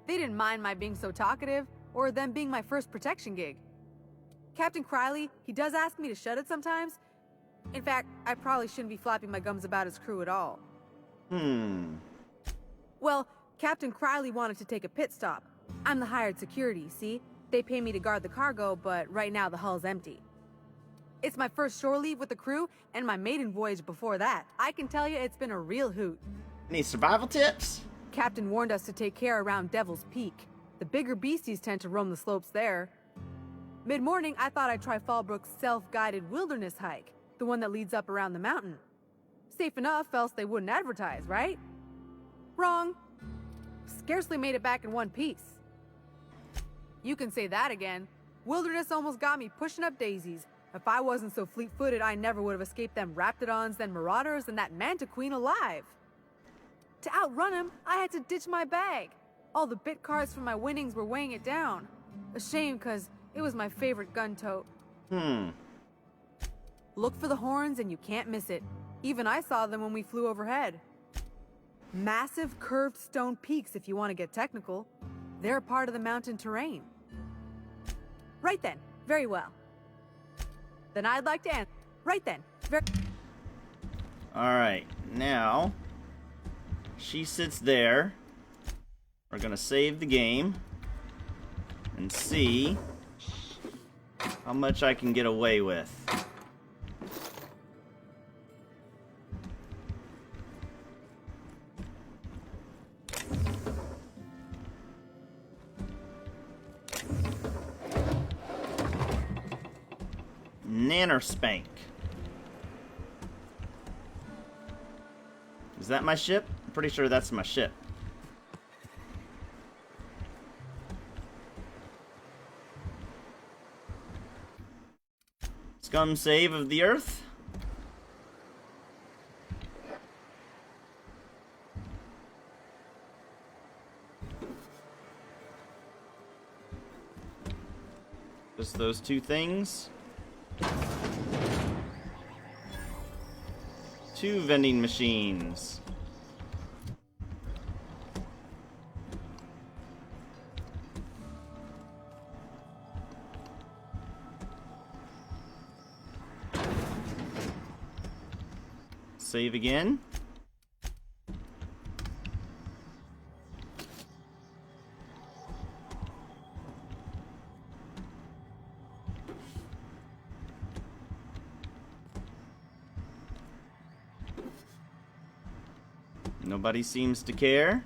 Speaker 16: They didn't mind my being so talkative, or them being my first protection gig. Captain Criley, he does ask me to shut it sometimes. In fact, I probably shouldn't be flapping my gums about his crew at all. Well, Captain Criley wanted to take a pit stop. I'm the hired security, see? They pay me to guard the cargo, but right now the hull's empty. It's my first shore leave with the crew, and my maiden voyage before that. I can tell you it's been a real hoot.
Speaker 1: Any survival tips?
Speaker 16: Captain warned us to take care around Devil's Peak. The bigger beasties tend to roam the slopes there. Mid-morning, I thought I'd try Fallbrook's self-guided wilderness hike, the one that leads up around the mountain. Safe enough, else they wouldn't advertise, right? Wrong. Scarcely made it back in one piece. You can say that again. Wilderness almost got me pushing up daisies. If I wasn't so fleet-footed, I never would have escaped them Raptidons, then Marauders, and that Mantiqueen alive. To outrun him, I had to ditch my bag. All the bit cards from my winnings were weighing it down. A shame, cause it was my favorite gun tote. Look for the horns and you can't miss it. Even I saw them when we flew overhead. Massive curved stone peaks if you want to get technical. They're a part of the mountain terrain. Right then, very well. Then I'd like to answer. Right then,
Speaker 1: Alright, now she sits there. We're gonna save the game and see how much I can get away with. Nanospank. Is that my ship? I'm pretty sure that's my ship. Scum save of the Earth. Just those two things. 2 vending machines. Save again. Nobody seems to care.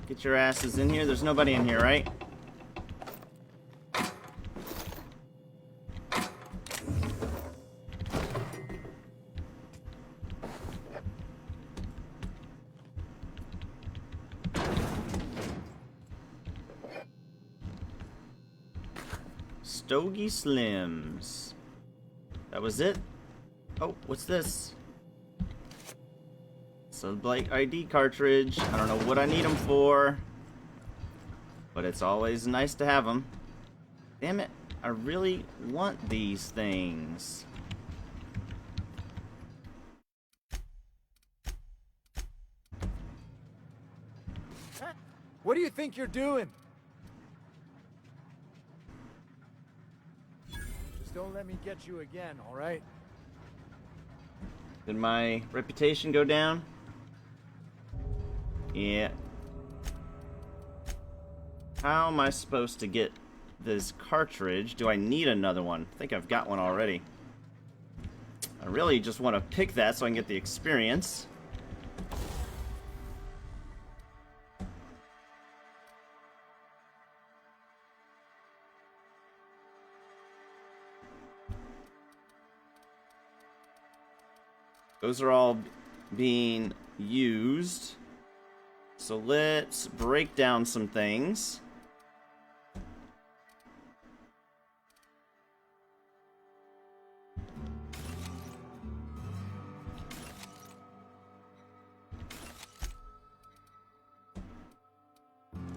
Speaker 1: Get your asses in here. There's nobody in here, right? Stogie Slims. That was it? Oh, what's this? Sublight ID cartridge. I don't know what I need them for, but it's always nice to have them. Damn it, I really want these things.
Speaker 17: What do you think you're doing? Just don't let me get you again, all right?
Speaker 1: Did my reputation go down? Yeah. How am I supposed to get this cartridge? Do I need another one? I think I've got one already. I really just want to pick that so I can get the experience. Those are all being used. So let's break down some things.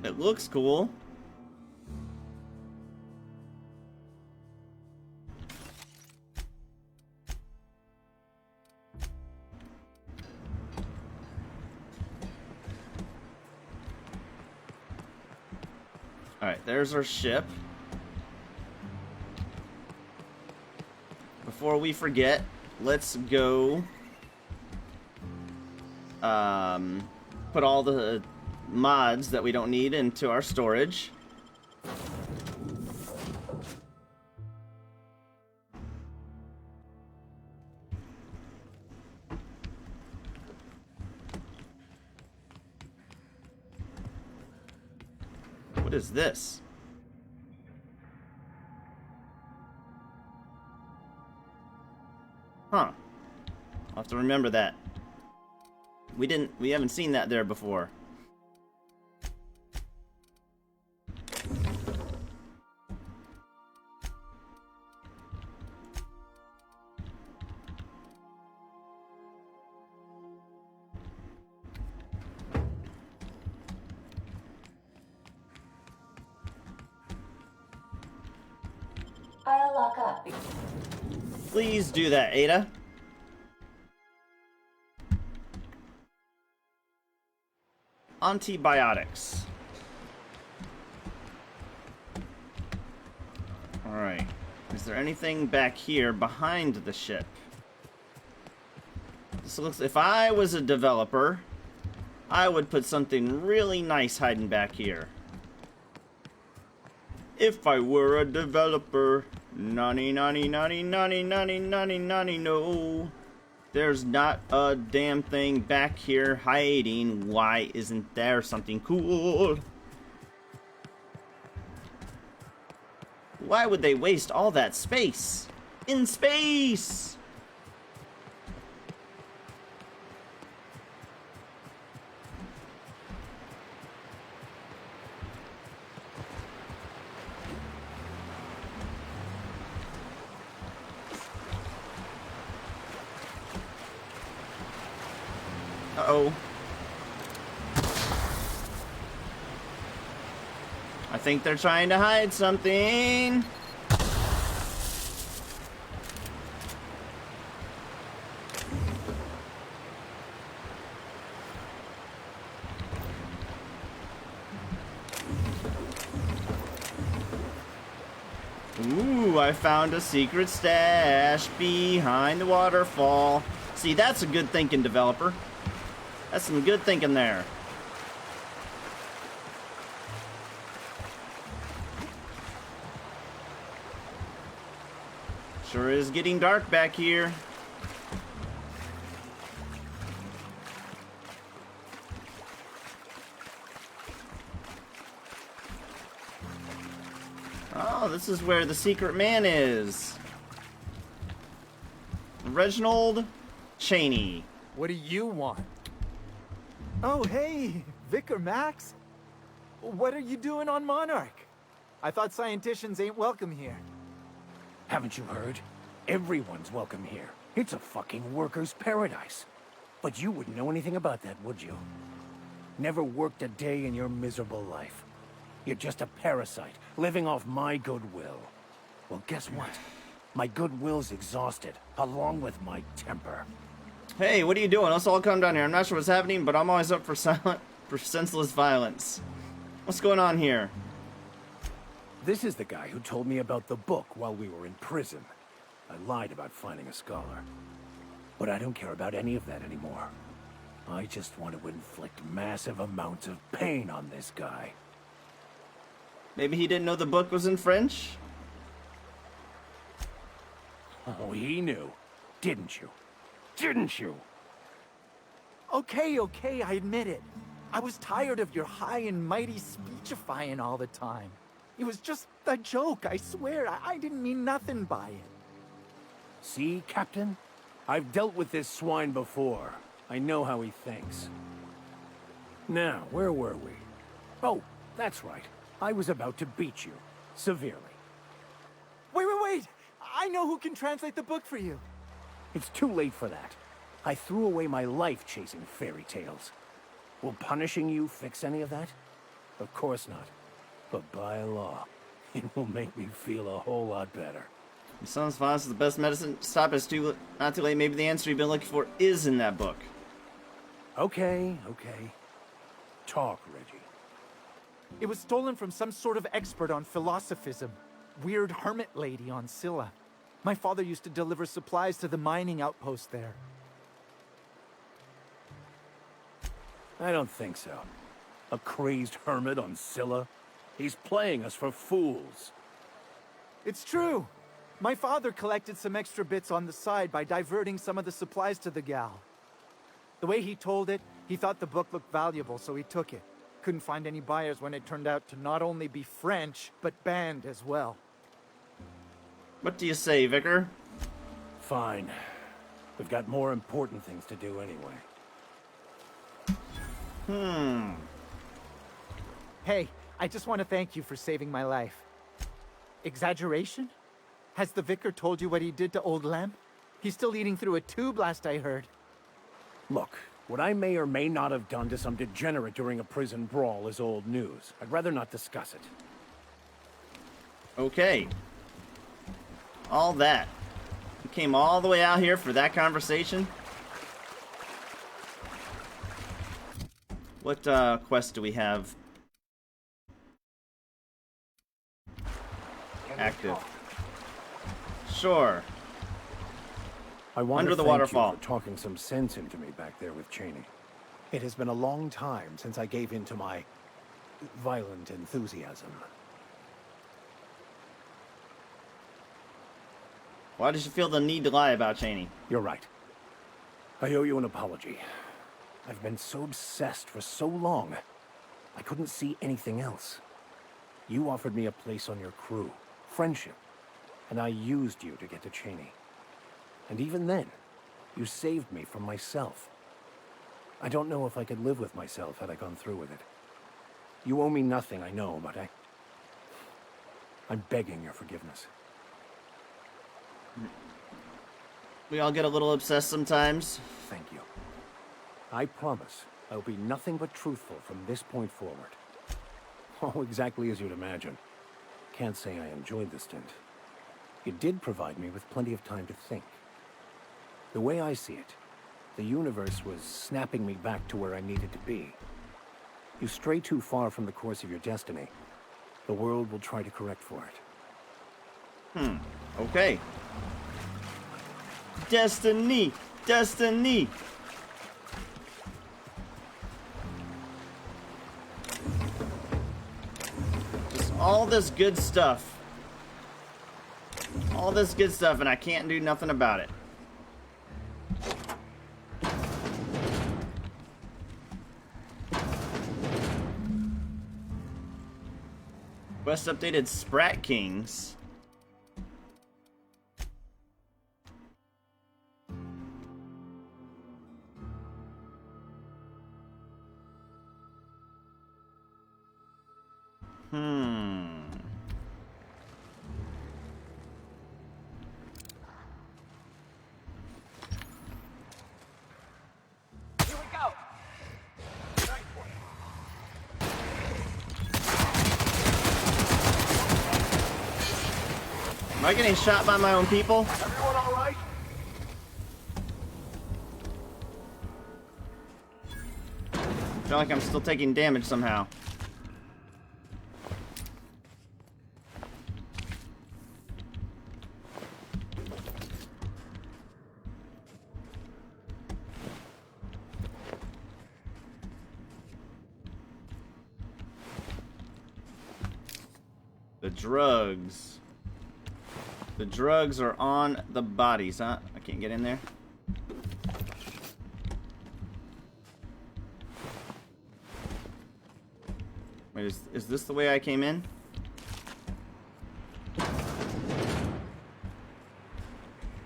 Speaker 1: It looks cool. Alright, there's our ship. Before we forget, let's go put all the mods that we don't need into our storage. What is this? Huh. I'll have to remember that. We haven't seen that there before.
Speaker 7: I'll lock up.
Speaker 1: Please do that, Ada. Antibiotics. Alright. Is there anything back here behind the ship? This looks... If I was a developer, I would put something really nice hiding back here. If I were a developer, nani nani nani nani nani nani nani no. There's not a damn thing back here hiding. Why isn't there something cool? Why would they waste all that space? In space! Uh-oh. I think they're trying to hide something. Ooh, I found a secret stash behind the waterfall. See, that's a good thinking, developer. That's some good thinking there. Sure is getting dark back here. Oh, this is where the secret man is. Reginald Cheney.
Speaker 17: What do you want? Oh, hey, Vicar Max. What are you doing on Monarch? I thought scienticians ain't welcome here.
Speaker 4: Haven't you heard? Everyone's welcome here. It's a fucking worker's paradise. But you wouldn't know anything about that, would you? Never worked a day in your miserable life. You're just a parasite, living off my goodwill. Well, guess what? My goodwill's exhausted, along with my temper.
Speaker 1: Hey, what are you doing? Let's all come down here. I'm not sure what's happening, but I'm always up for senseless violence. What's going on here?
Speaker 4: This is the guy who told me about the book while we were in prison. I lied about finding a scholar. But I don't care about any of that anymore. I just want to inflict massive amounts of pain on this guy.
Speaker 1: Maybe he didn't know the book was in French?
Speaker 4: Oh, he knew. Didn't you? Didn't you?
Speaker 17: Okay, I admit it. I was tired of your high and mighty speechifying all the time. It was just a joke, I swear. I didn't mean nothing by it.
Speaker 4: See, Captain? I've dealt with this swine before. I know how he thinks. Now, where were we? Oh, that's right. I was about to beat you. Severely.
Speaker 17: Wait! I know who can translate the book for you.
Speaker 4: It's too late for that. I threw away my life chasing fairy tales. Will punishing you fix any of that? Of course not. But by law, it will make me feel a whole lot better.
Speaker 1: It sounds fine. This is the best medicine. Stop it. It's not too late. Maybe the answer you've been looking for is in that book.
Speaker 4: Okay. Talk, Reggie.
Speaker 17: It was stolen from some sort of expert on philosophism. Weird hermit lady on Scylla. My father used to deliver supplies to the mining outpost there.
Speaker 4: I don't think so. A crazed hermit on Scylla? He's playing us for fools.
Speaker 17: It's true. My father collected some extra bits on the side by diverting some of the supplies to the gal. The way he told it, he thought the book looked valuable, so he took it. Couldn't find any buyers when it turned out to not only be French, but banned as well.
Speaker 1: What do you say, Vicar?
Speaker 4: Fine. We've got more important things to do anyway.
Speaker 17: Hey, I just want to thank you for saving my life. Exaggeration? Has the vicar told you what he did to Old Lem? He's still eating through a tube, last I heard.
Speaker 4: Look, what I may or may not have done to some degenerate during a prison brawl is old news. I'd rather not discuss it.
Speaker 1: Okay. All that. You came all the way out here for that conversation? What quest do we have active? Sure.
Speaker 4: I want
Speaker 1: Under
Speaker 4: to
Speaker 1: the
Speaker 4: thank
Speaker 1: waterfall.
Speaker 4: you for talking some sense into me back there with Cheney. It has been a long time since I gave in to my violent enthusiasm.
Speaker 1: Why did you feel the need to lie about Cheney?
Speaker 4: You're right. I owe you an apology. I've been so obsessed for so long, I couldn't see anything else. You offered me a place on your crew, friendship, and I used you to get to Cheney. And even then, you saved me from myself. I don't know if I could live with myself had I gone through with it. You owe me nothing, I know, but I'm begging your forgiveness.
Speaker 1: We all get a little obsessed sometimes.
Speaker 4: Thank you. I promise I'll be nothing but truthful from this point forward. Oh, exactly as you'd imagine. Can't say I enjoyed the stint. It did provide me with plenty of time to think. The way I see it, the universe was snapping me back to where I needed to be. You stray too far from the course of your destiny, the world will try to correct for it.
Speaker 1: Okay. Destiny! Destiny! Just all this good stuff. All this good stuff, and I can't do nothing about it. Quest updated Sprat Kings.
Speaker 3: Here we go.
Speaker 1: Am I getting shot by my own people?
Speaker 11: Everyone all right?
Speaker 1: I feel like I'm still taking damage somehow. The drugs. The drugs are on the bodies, huh? I can't get in there. Wait, is this the way I came in?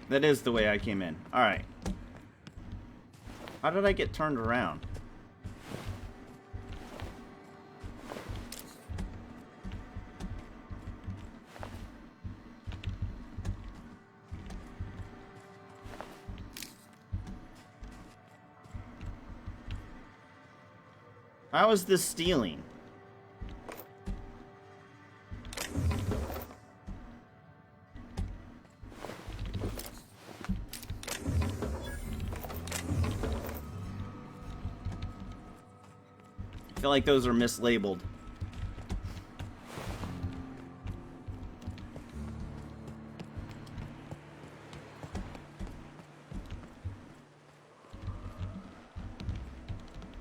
Speaker 1: That is the way I came in. Alright. How did I get turned around? How is this stealing? I feel like those are mislabeled.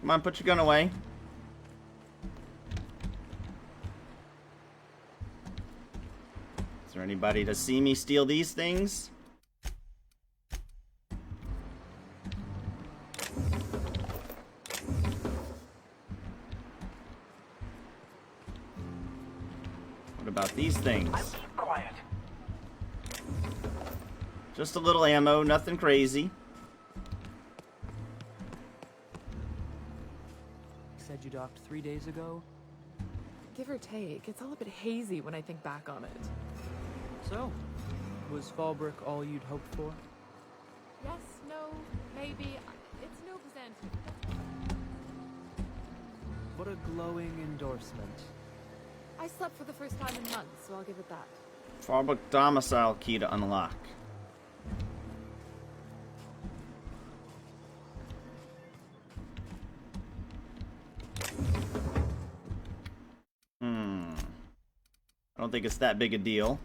Speaker 1: Come on, put your gun away. Is there anybody to see me steal these things? What about these things?
Speaker 4: Quiet.
Speaker 1: Just a little ammo, nothing crazy.
Speaker 8: Said you docked 3 days ago?
Speaker 9: Give or take, it's all a bit hazy when I think back on it.
Speaker 8: So, was Fallbrook all you'd hoped for?
Speaker 9: Yes, no, maybe. It's no Byzantium.
Speaker 8: What a glowing endorsement.
Speaker 9: I slept for the first time in months, so I'll give it that.
Speaker 1: Fallbrook domicile key to unlock. I don't think it's that big a deal.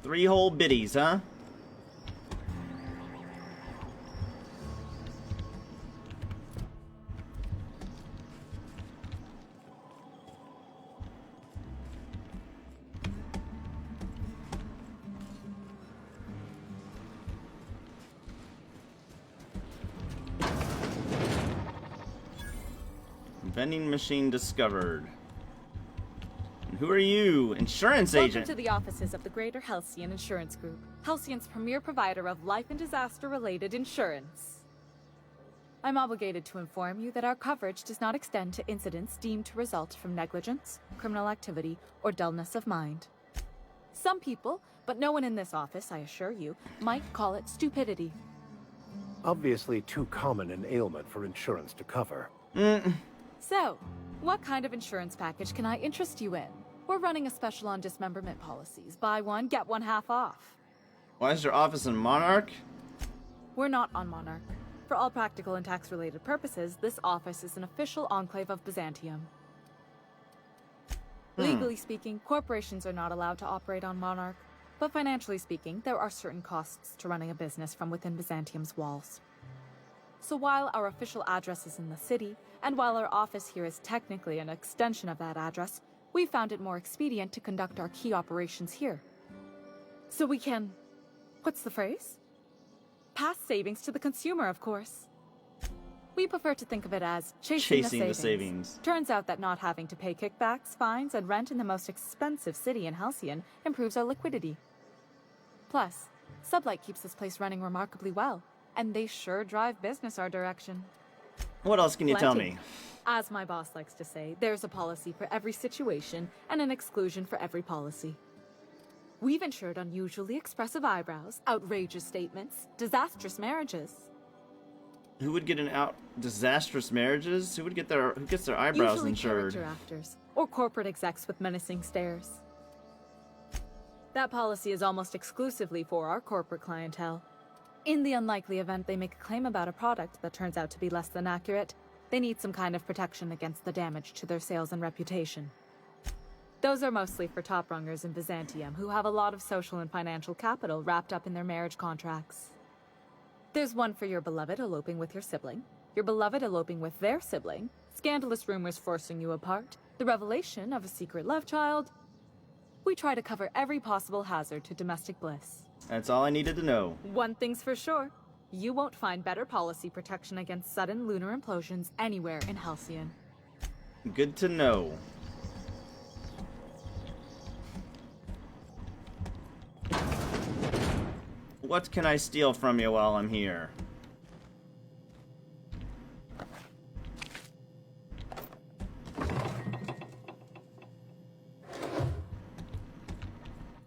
Speaker 1: Three whole biddies, huh? Vending machine discovered. And who are you? Insurance agent.
Speaker 18: Welcome to the offices of the Greater Halcyon Insurance Group, Halcyon's premier provider of life and disaster-related insurance. I'm obligated to inform you that our coverage does not extend to incidents deemed to result from negligence, criminal activity, or dullness of mind. Some people, but no one in this office, I assure you, might call it stupidity.
Speaker 4: Obviously too common an ailment for insurance to cover.
Speaker 18: So, what kind of insurance package can I interest you in? We're running a special on dismemberment policies. Buy one, get one half off.
Speaker 1: Why is your office in Monarch?
Speaker 18: We're not on Monarch. For all practical and tax-related purposes, this office is an official enclave of Byzantium. Legally speaking, corporations are not allowed to operate on Monarch, but financially speaking, there are certain costs to running a business from within Byzantium's walls. So while our official address is in the city, and while our office here is technically an extension of that address, we found it more expedient to conduct our key operations here. So we can... what's the phrase? Pass savings to the consumer, of course. We prefer to think of it as chasing the savings. Turns out that not having to pay kickbacks, fines, and rent in the most expensive city in Halcyon improves our liquidity. Plus, Sublight keeps this place running remarkably well, and they sure drive business our direction.
Speaker 1: What else can you tell me?
Speaker 18: As my boss likes to say, there's a policy for every situation and an exclusion for every policy. We've insured unusually expressive eyebrows, outrageous statements, disastrous marriages.
Speaker 1: Who would get disastrous marriages? Who gets their eyebrows
Speaker 18: Usually
Speaker 1: insured?
Speaker 18: character actors, or corporate execs with menacing stares. That policy is almost exclusively for our corporate clientele. In the unlikely event they make a claim about a product that turns out to be less than accurate, they need some kind of protection against the damage to their sales and reputation. Those are mostly for top-rungers in Byzantium who have a lot of social and financial capital wrapped up in their marriage contracts. There's one for your beloved eloping with your sibling, your beloved eloping with their sibling, scandalous rumors forcing you apart, the revelation of a secret love child. We try to cover every possible hazard to domestic bliss.
Speaker 1: That's all I needed to know.
Speaker 18: One thing's for sure, you won't find better policy protection against sudden lunar implosions anywhere in Halcyon.
Speaker 1: Good to know. What can I steal from you while I'm here?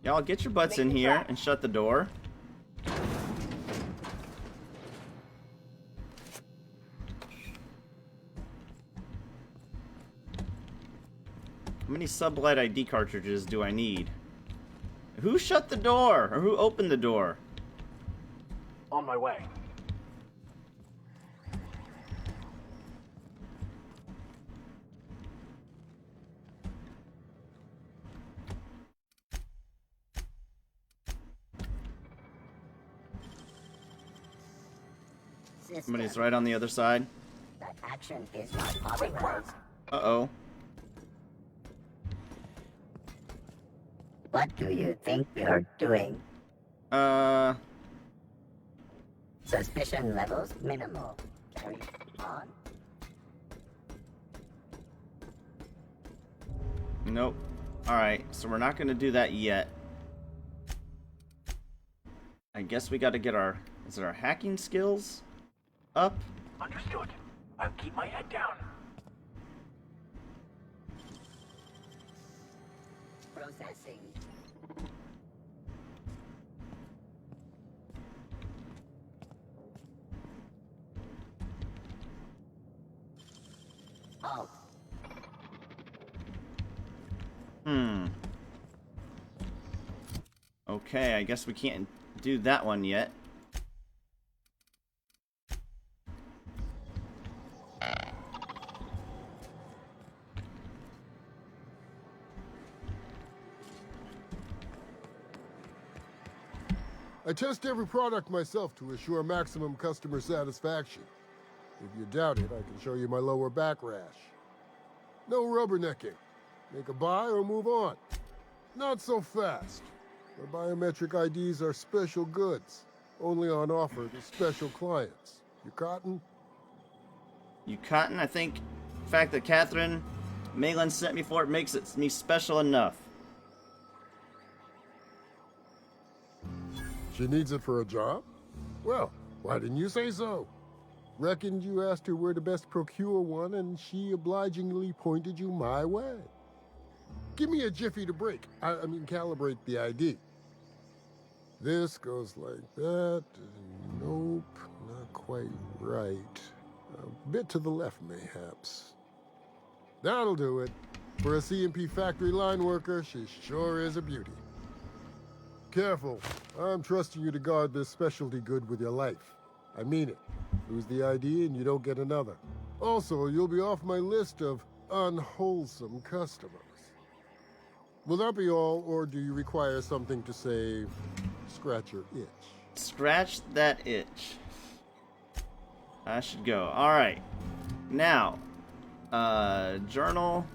Speaker 1: Y'all get your butts in here and shut the door. How many Sublight ID cartridges do I need? Who shut the door? Or who opened the door?
Speaker 4: On my way.
Speaker 1: Somebody's right on the other side.
Speaker 19: That action is not authorized.
Speaker 1: Uh-oh.
Speaker 19: What do you think you're doing? Suspicion levels minimal. Carry on.
Speaker 1: Nope. Alright, so we're not gonna do that yet. I guess we gotta get our... Is it our hacking skills up?
Speaker 4: Understood. I'll keep my head down.
Speaker 19: Processing. Halt.
Speaker 1: Okay, I guess we can't do that one yet.
Speaker 11: I test every product myself to assure maximum customer satisfaction. If you doubt it, I can show you my lower back rash. No rubbernecking. Make a buy or move on. Not so fast. My biometric IDs are special goods, only on offer to special clients. You cotton?
Speaker 1: You cotton? I think the fact that Catherine Malin sent me for it makes it me special enough.
Speaker 11: She needs it for a job? Well, why didn't you say so? Reckoned you asked her where to best procure one, and she obligingly pointed you my way. Give me a jiffy to break. I mean, calibrate the ID. This goes like that. Nope, not quite right. A bit to the left, mayhaps. That'll do it. For a CMP factory line worker, she sure is a beauty. Careful. I'm trusting you to guard this specialty good with your life. I mean it. Lose the ID and you don't get another. Also, you'll be off my list of unwholesome customers. Will that be all, or do you require something to say, scratch your itch?
Speaker 1: Scratch that itch. I should go. Alright. Now, journal.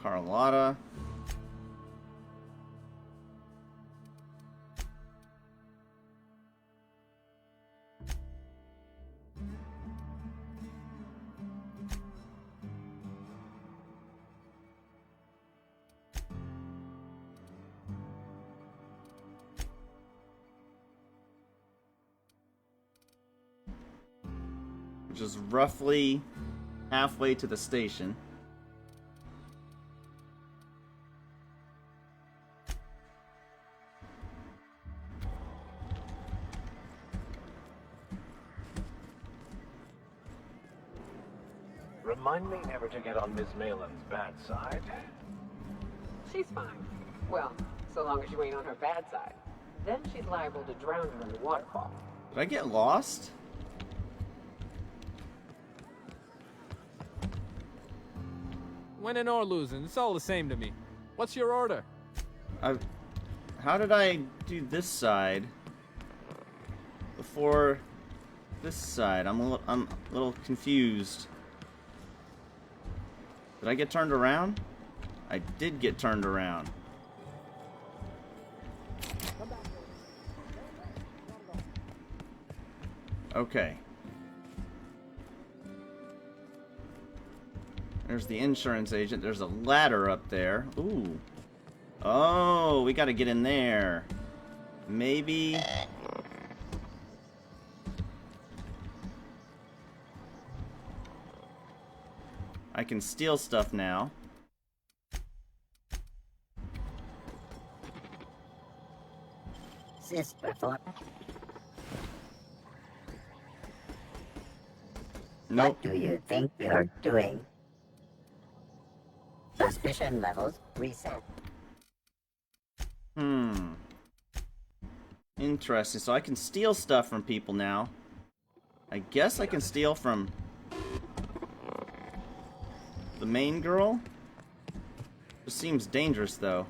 Speaker 1: Carlotta. Which is roughly halfway to the station.
Speaker 4: Remind me never to get on Miss Malin's bad side.
Speaker 3: She's fine. Well, so long as you ain't on her bad side. Then she's liable to drown her in the waterfall.
Speaker 1: Did I get lost?
Speaker 14: Winning or losing, it's all the same to me. What's your order?
Speaker 1: How did I do this side before this side? I'm a little confused. Did I get turned around? I did get turned around. Okay. There's the insurance agent. There's a ladder up there. Ooh. Oh, we gotta get in there. Maybe... I can steal stuff now.
Speaker 19: Perform.
Speaker 1: Nope.
Speaker 19: What do you think you're doing? Suspicion levels reset.
Speaker 1: Interesting. So I can steal stuff from people now. I guess I can steal from the main girl. This seems dangerous, though.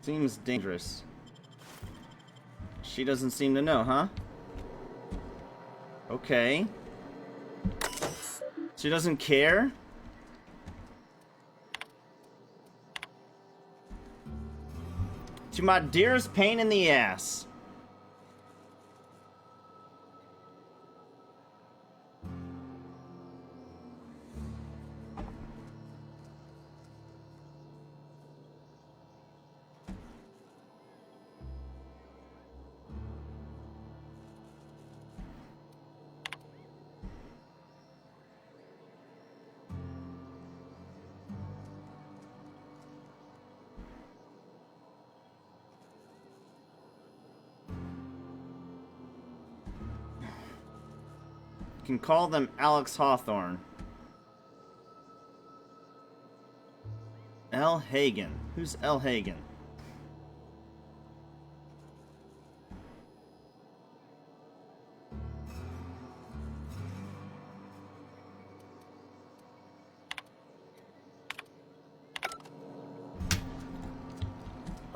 Speaker 1: Seems dangerous. She doesn't seem to know, huh? Okay. She doesn't care? To my dearest pain in the ass. Can call them Alex Hawthorne. L. Hagen. Who's L. Hagen?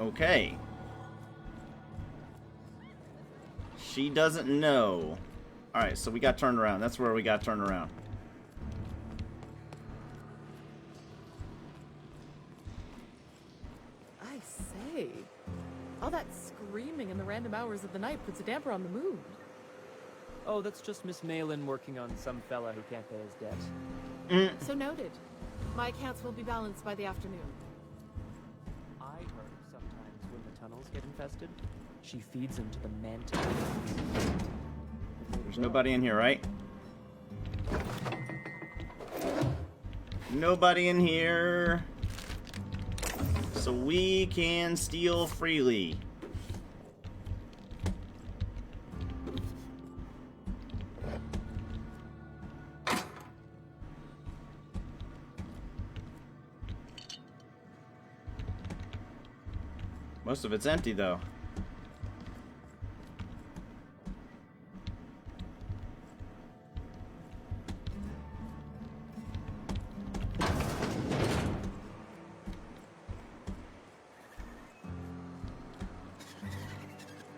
Speaker 1: Okay. She doesn't know. Alright, so we got turned around. That's where we got turned around.
Speaker 9: I say, all that screaming in the random hours of the night puts a damper on the mood.
Speaker 8: Oh, that's just Miss Malin working on some fella who can't pay his debts.
Speaker 9: So noted. My accounts will be balanced by the afternoon.
Speaker 8: I heard sometimes when the tunnels get infested, she feeds them to the mantis.
Speaker 1: There's nobody in here, right? Nobody in here. So we can steal freely. Most of it's empty, though.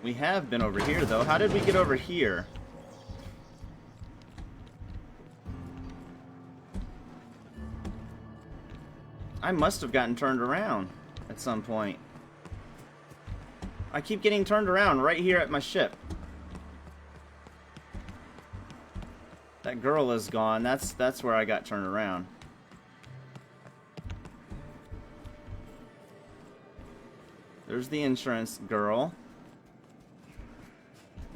Speaker 1: We have been over here, though. How did we get over here? I must have gotten turned around at some point. I keep getting turned around right here at my ship. That girl is gone. That's where I got turned around. There's the insurance girl.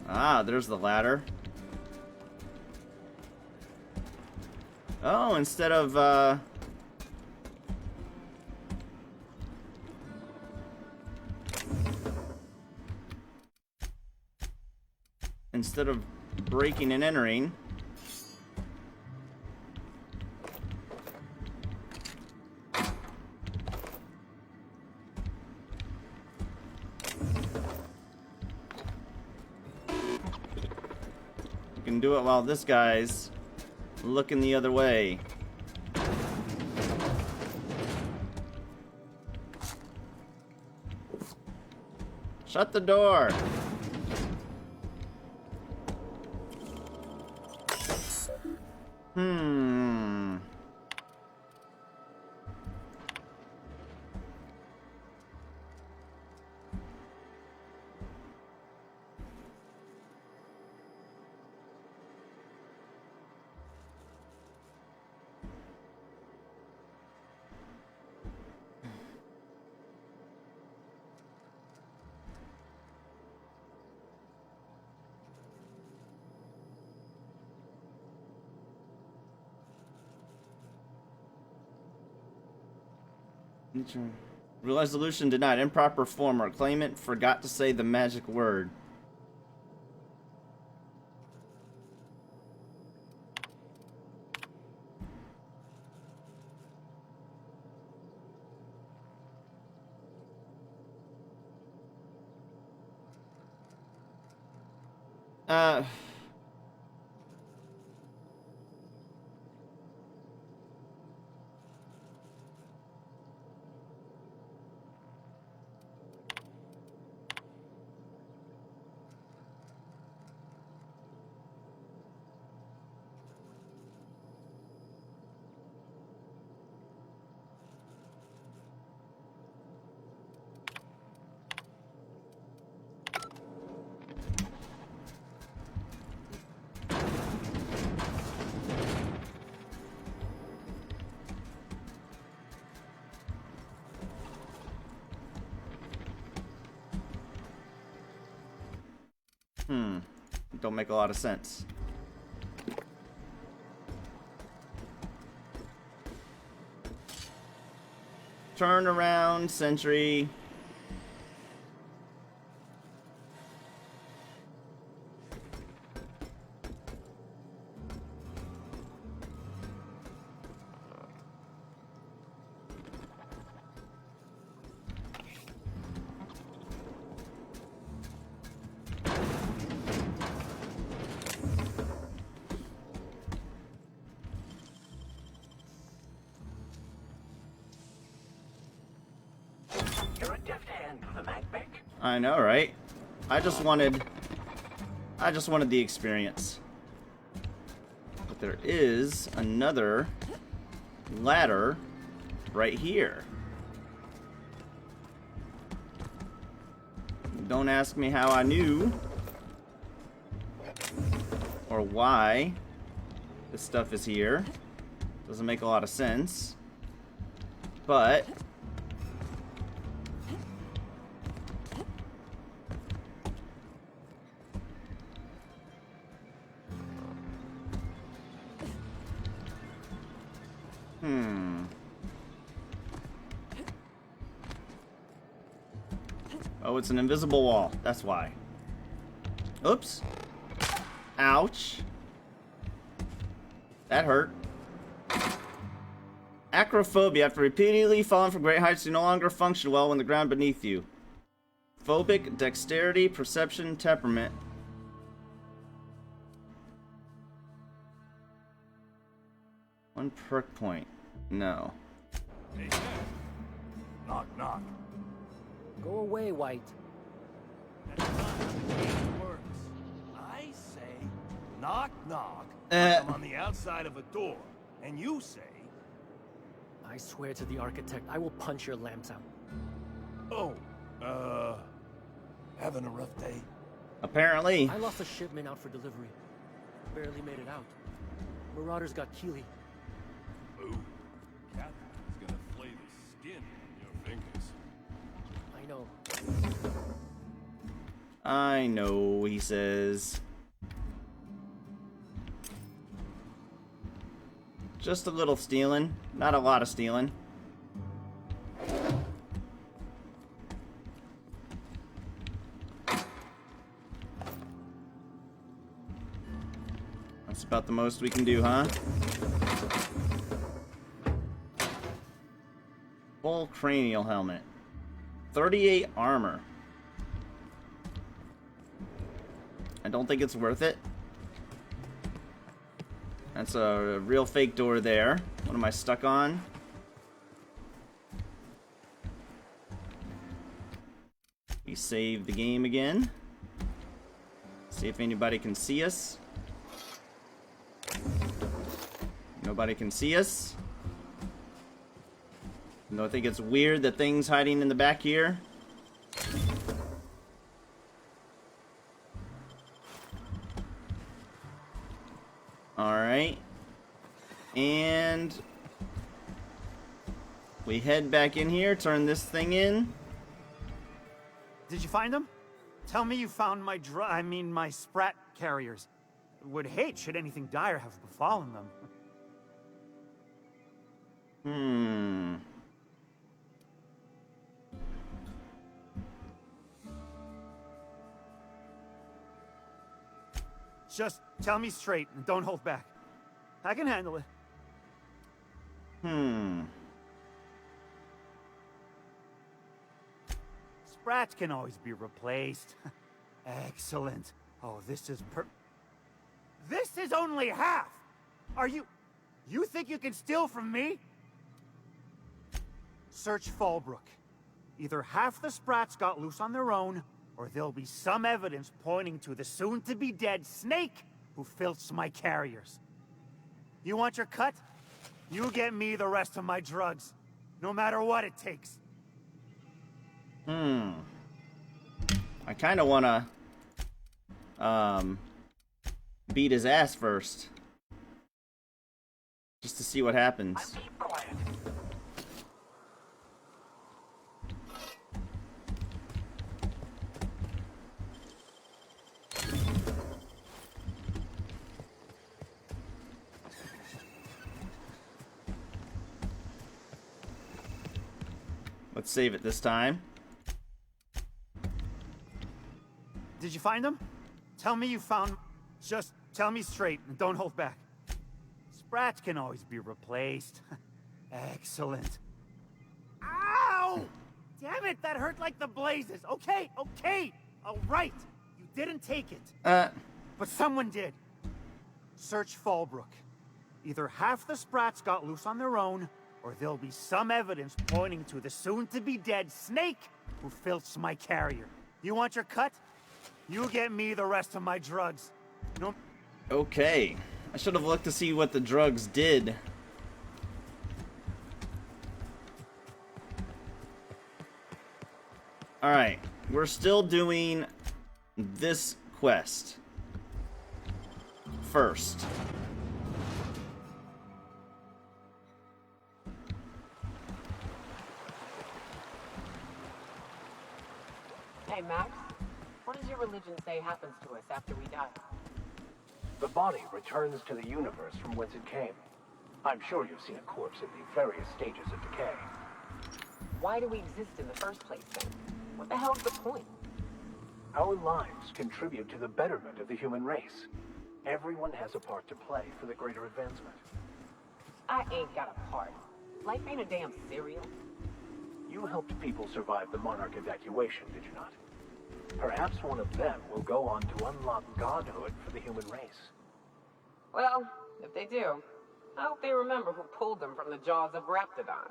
Speaker 1: Ah, there's the ladder. Oh, instead of, instead of breaking and entering, can do it while this guy's looking the other way. Shut the door. Resolution denied. Improper form or claimant forgot to say the magic word. Don't make a lot of sense. Turn around, sentry. I know, right? I just wanted the experience. But there is another ladder right here. Don't ask me how I knew or why this stuff is here. Doesn't make a lot of sense. But oh, it's an invisible wall. That's why. Oops. Ouch. That hurt. Acrophobia. After repeatedly falling from great heights, you no longer function well when the ground beneath you. Phobic, dexterity, perception, temperament. One perk point. No.
Speaker 17: Hey, knock, knock.
Speaker 12: Go away, White.
Speaker 10: That's not how it works. I say, knock, knock. I'm on the outside of a door, and you say,
Speaker 8: I swear to the architect, I will punch your lamps out.
Speaker 10: oh, having a rough day?
Speaker 1: Apparently.
Speaker 8: I lost a shipment out for delivery. Barely made it out. Marauders got Keely.
Speaker 10: Ooh, Catherine's gonna flay the skin from your fingers.
Speaker 8: I know.
Speaker 1: I know, he says. Just a little stealing. Not a lot of stealing. That's about the most we can do, huh? Full cranial helmet. 38 armor. I don't think it's worth it. That's a real fake door there. What am I stuck on? We save the game again. See if anybody can see us. Nobody can see us. No, I think it's weird that things hiding in the back here. Alright. And we head back in here, turn this thing in.
Speaker 6: Did you find them? Tell me you found my my Sprat carriers. Would hate should anything dire have befallen them. Just tell me straight and don't hold back. I can handle it. Sprats can always be replaced. Excellent. Oh, this is This is only half! Are you think you can steal from me? Search Fallbrook. Either half the Sprats got loose on their own, or there'll be some evidence pointing to the soon-to-be-dead Snake who filched my carriers. You want your cut? You get me the rest of my drugs, no matter what it takes.
Speaker 1: I kind of want to beat his ass first, just to see what happens. Let's save it this time.
Speaker 6: Did you find them? Tell me you found... Just tell me straight and don't hold back. Sprats can always be replaced. Excellent. Ow! Damn it, that hurt like the blazes. Okay, all right. You didn't take it. But someone did. Search Fallbrook. Either half the Sprats got loose on their own, or there'll be some evidence pointing to the soon-to-be-dead Snake who filched my carrier. You want your cut? You get me the rest of my drugs. No.
Speaker 1: Okay. I should have looked to see what the drugs did. Alright. We're still doing this quest first.
Speaker 3: Hey, Max. What does your religion say happens to us after we die?
Speaker 20: The body returns to the universe from whence it came. I'm sure you've seen a corpse at the various stages of decay.
Speaker 3: Why do we exist in the first place, then? What the hell's the point?
Speaker 20: Our lives contribute to the betterment of the human race. Everyone has a part to play for the greater advancement.
Speaker 3: I ain't got a part. Life ain't a damn cereal.
Speaker 20: You helped people survive the Monarch evacuation, did you not? Perhaps one of them will go on to unlock godhood for the human race.
Speaker 3: Well, if they do, I hope they remember who pulled them from the jaws of Raptidons.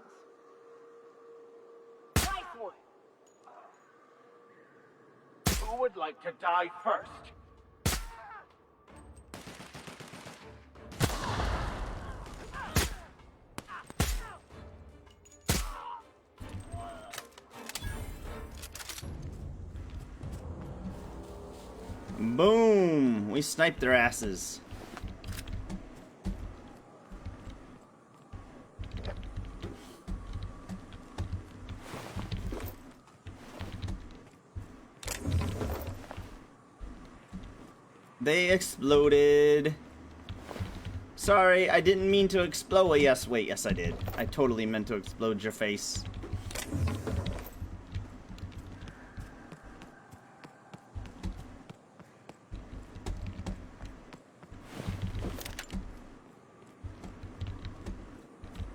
Speaker 3: Nice one!
Speaker 10: Who would like to die first?
Speaker 1: Boom! We sniped their asses. They exploded. Sorry, I didn't mean to explode. Yes, wait, yes I did. I totally meant to explode your face.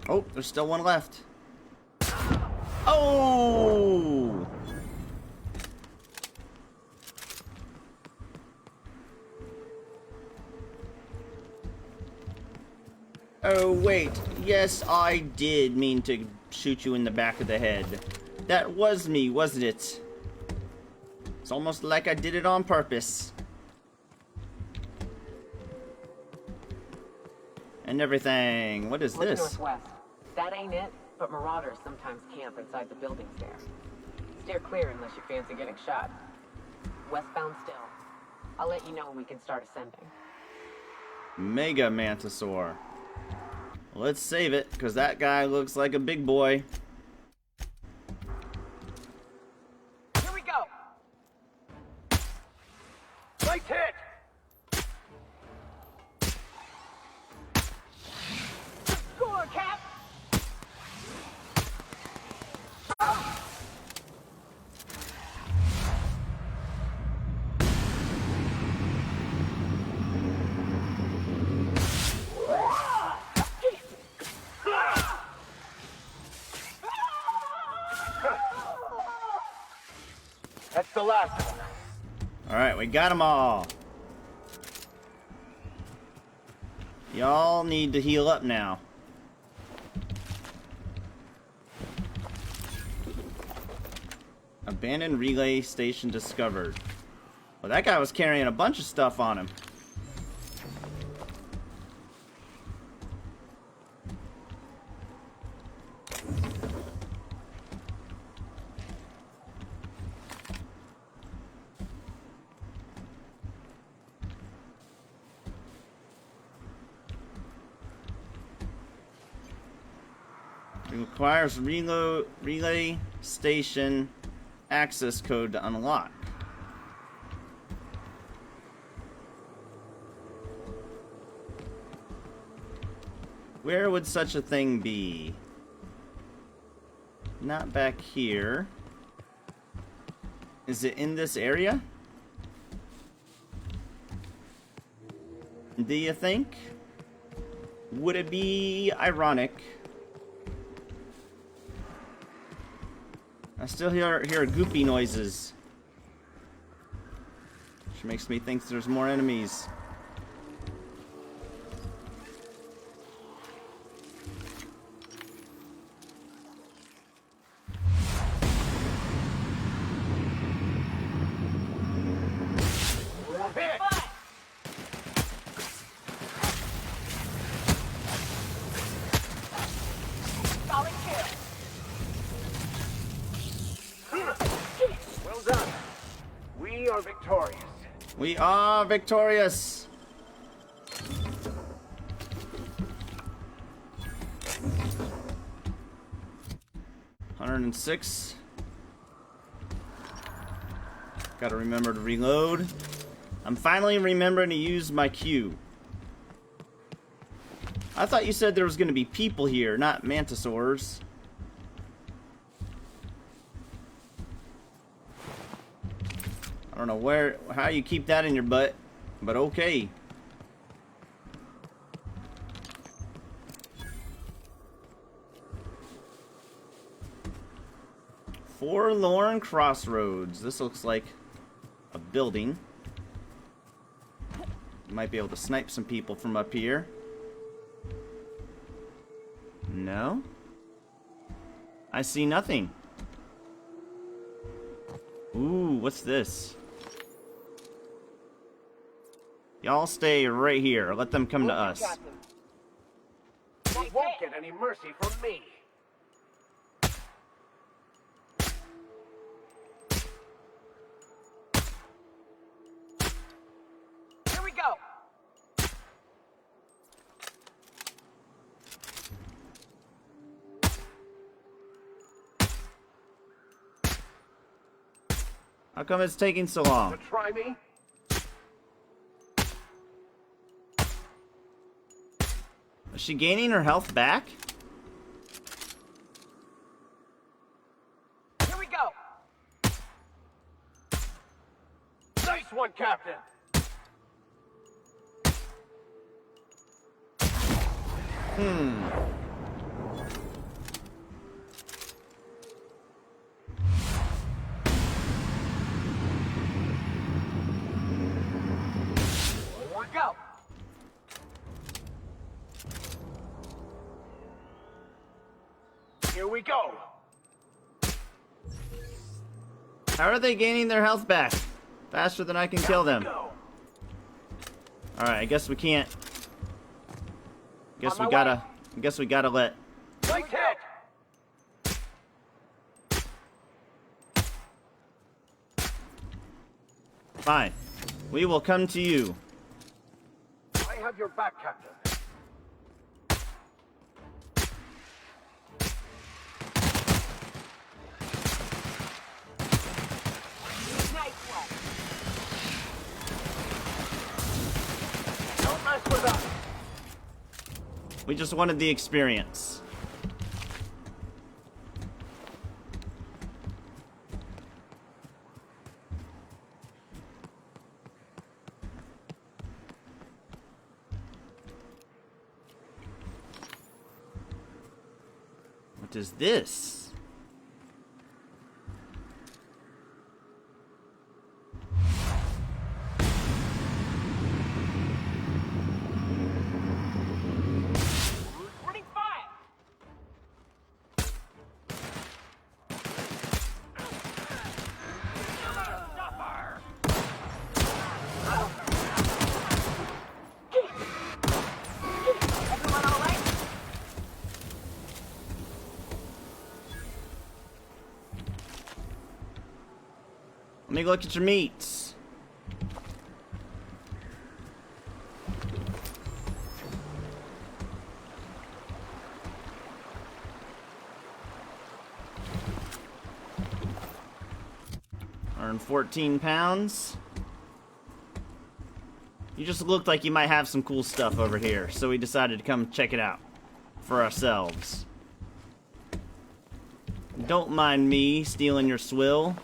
Speaker 1: Oh, there's still one left. Oh! Oh, wait. Yes, I did mean to shoot you in the back of the head. That was me, wasn't it? It's almost like I did it on purpose. And everything. What is
Speaker 3: Look
Speaker 1: this?
Speaker 3: northwest. That ain't it, but marauders sometimes camp inside the buildings there. Steer clear unless you fancy getting shot. Westbound still. I'll let you know when we can start ascending.
Speaker 1: Mega Mantisaur. Let's save it, because that guy looks like a big boy.
Speaker 3: Here we go!
Speaker 10: Right hit!
Speaker 3: Score, Cap!
Speaker 20: That's the last of them.
Speaker 1: Alright, we got them all. Y'all need to heal up now. Abandoned relay station discovered. Well, that guy was carrying a bunch of stuff on him. It requires relay station access code to unlock. Where would such a thing be? Not back here. Is it in this area? Do you think? Would it be ironic? I still hear goopy noises. Which makes me think there's more enemies.
Speaker 20: Well done. We are victorious.
Speaker 1: We are victorious. $106. Gotta remember to reload. I'm finally remembering to use my Q. I thought you said there was gonna be people here, not mantisaurs. I don't know how you keep that in your butt, but okay. Forlorn Crossroads. This looks like a building. Might be able to snipe some people from up here. No? I see nothing. Ooh, what's this? Y'all stay right here. Let them come to us.
Speaker 20: You won't get any mercy from me.
Speaker 3: Here we go.
Speaker 1: How come it's taking so long?
Speaker 20: Try me.
Speaker 1: Is she gaining her health back?
Speaker 3: Here we go.
Speaker 20: Nice one, Captain.
Speaker 3: Here we go.
Speaker 20: Here we go.
Speaker 1: How are they gaining their health back? Faster than I can kill them. Alright, I guess we can't. I guess we gotta let.
Speaker 20: Nice hit.
Speaker 1: Fine. We will come to you.
Speaker 20: I have your back, Captain.
Speaker 3: Nice one.
Speaker 20: Don't mess with us.
Speaker 1: We just wanted the experience. What is this? Let me look at your meats. Earn 14 pounds. You just looked like you might have some cool stuff over here, so we decided to come check it out for ourselves. Don't mind me stealing your swill.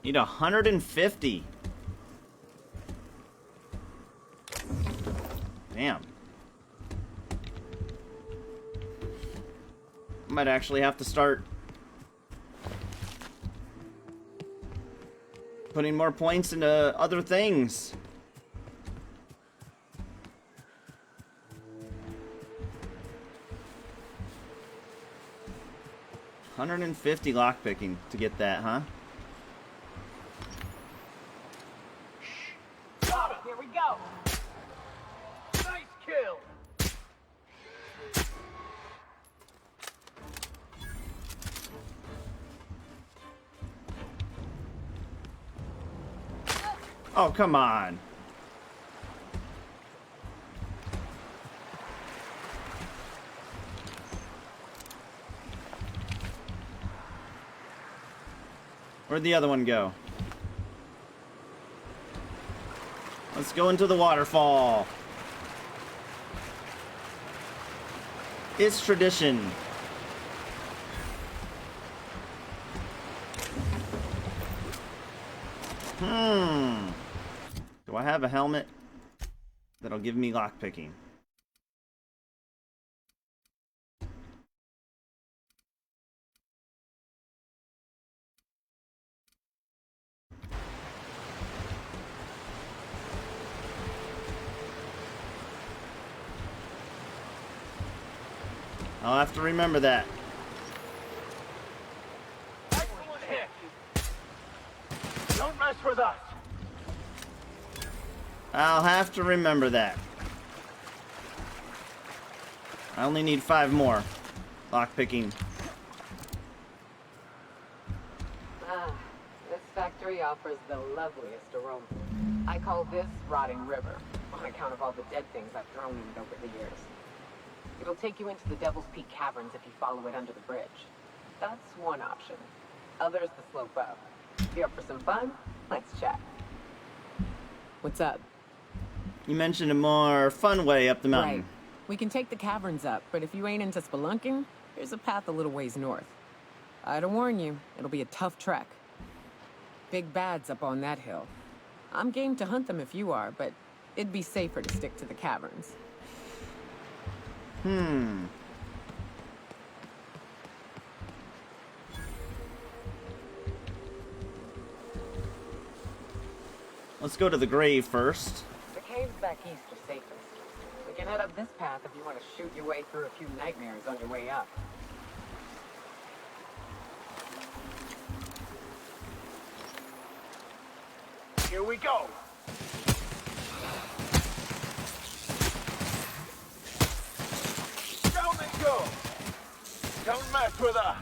Speaker 1: Need 150. Damn. Might actually have to start putting more points into other things. $150 lockpicking to get that, huh?
Speaker 3: Got it, here we go.
Speaker 10: Nice kill.
Speaker 1: Oh, come on. Where'd the other one go? Let's go into the waterfall. It's tradition. Do I have a helmet that'll give me lockpicking? I'll have to remember that.
Speaker 10: Excellent hit. Don't mess with us.
Speaker 1: I'll have to remember that. I only need 5 more. Lockpicking.
Speaker 3: Ah, this factory offers the loveliest aroma. I call this Rotting River, on account of all the dead things I've thrown in it over the years. It'll take you into the Devil's Peak Caverns if you follow it under the bridge. That's one option. Other's the slope up. If you're up for some fun, let's chat. What's up?
Speaker 1: You mentioned a more fun way up the mountain.
Speaker 3: Right. We can take the caverns up, but if you ain't into spelunking, there's a path a little ways north. I'd warn you, it'll be a tough trek. Big bad's up on that hill. I'm game to hunt them if you are, but it'd be safer to stick to the caverns.
Speaker 1: Let's go to the grave first.
Speaker 3: The caves back east are safest. We can head up this path if you want to shoot your way through a few nightmares on your way up.
Speaker 10: Here we go. Down they go. Don't mess with us.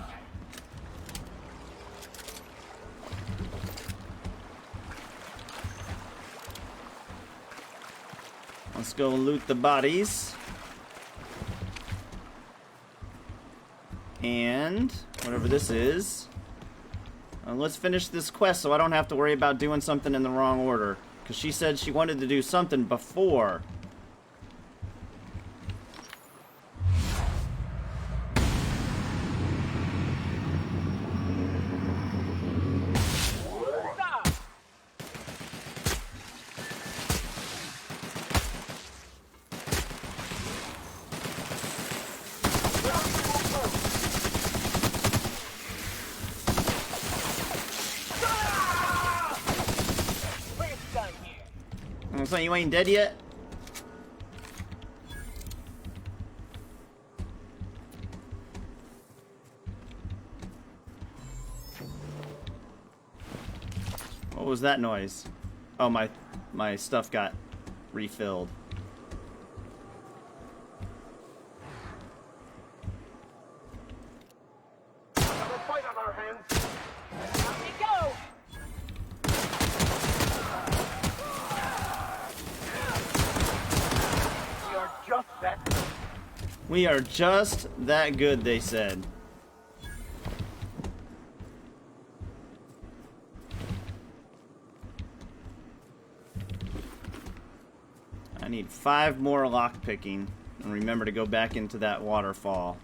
Speaker 1: Let's go loot the bodies. And whatever this is. Let's finish this quest so I don't have to worry about doing something in the wrong order. Because she said she wanted to do something before. So you ain't dead yet? What was that noise? Oh, my stuff got refilled.
Speaker 20: fight on our hands.
Speaker 3: Out we go!
Speaker 20: We are just that.
Speaker 1: We are just that good, they said. I need 5 more lockpicking. And remember to go back into that waterfall.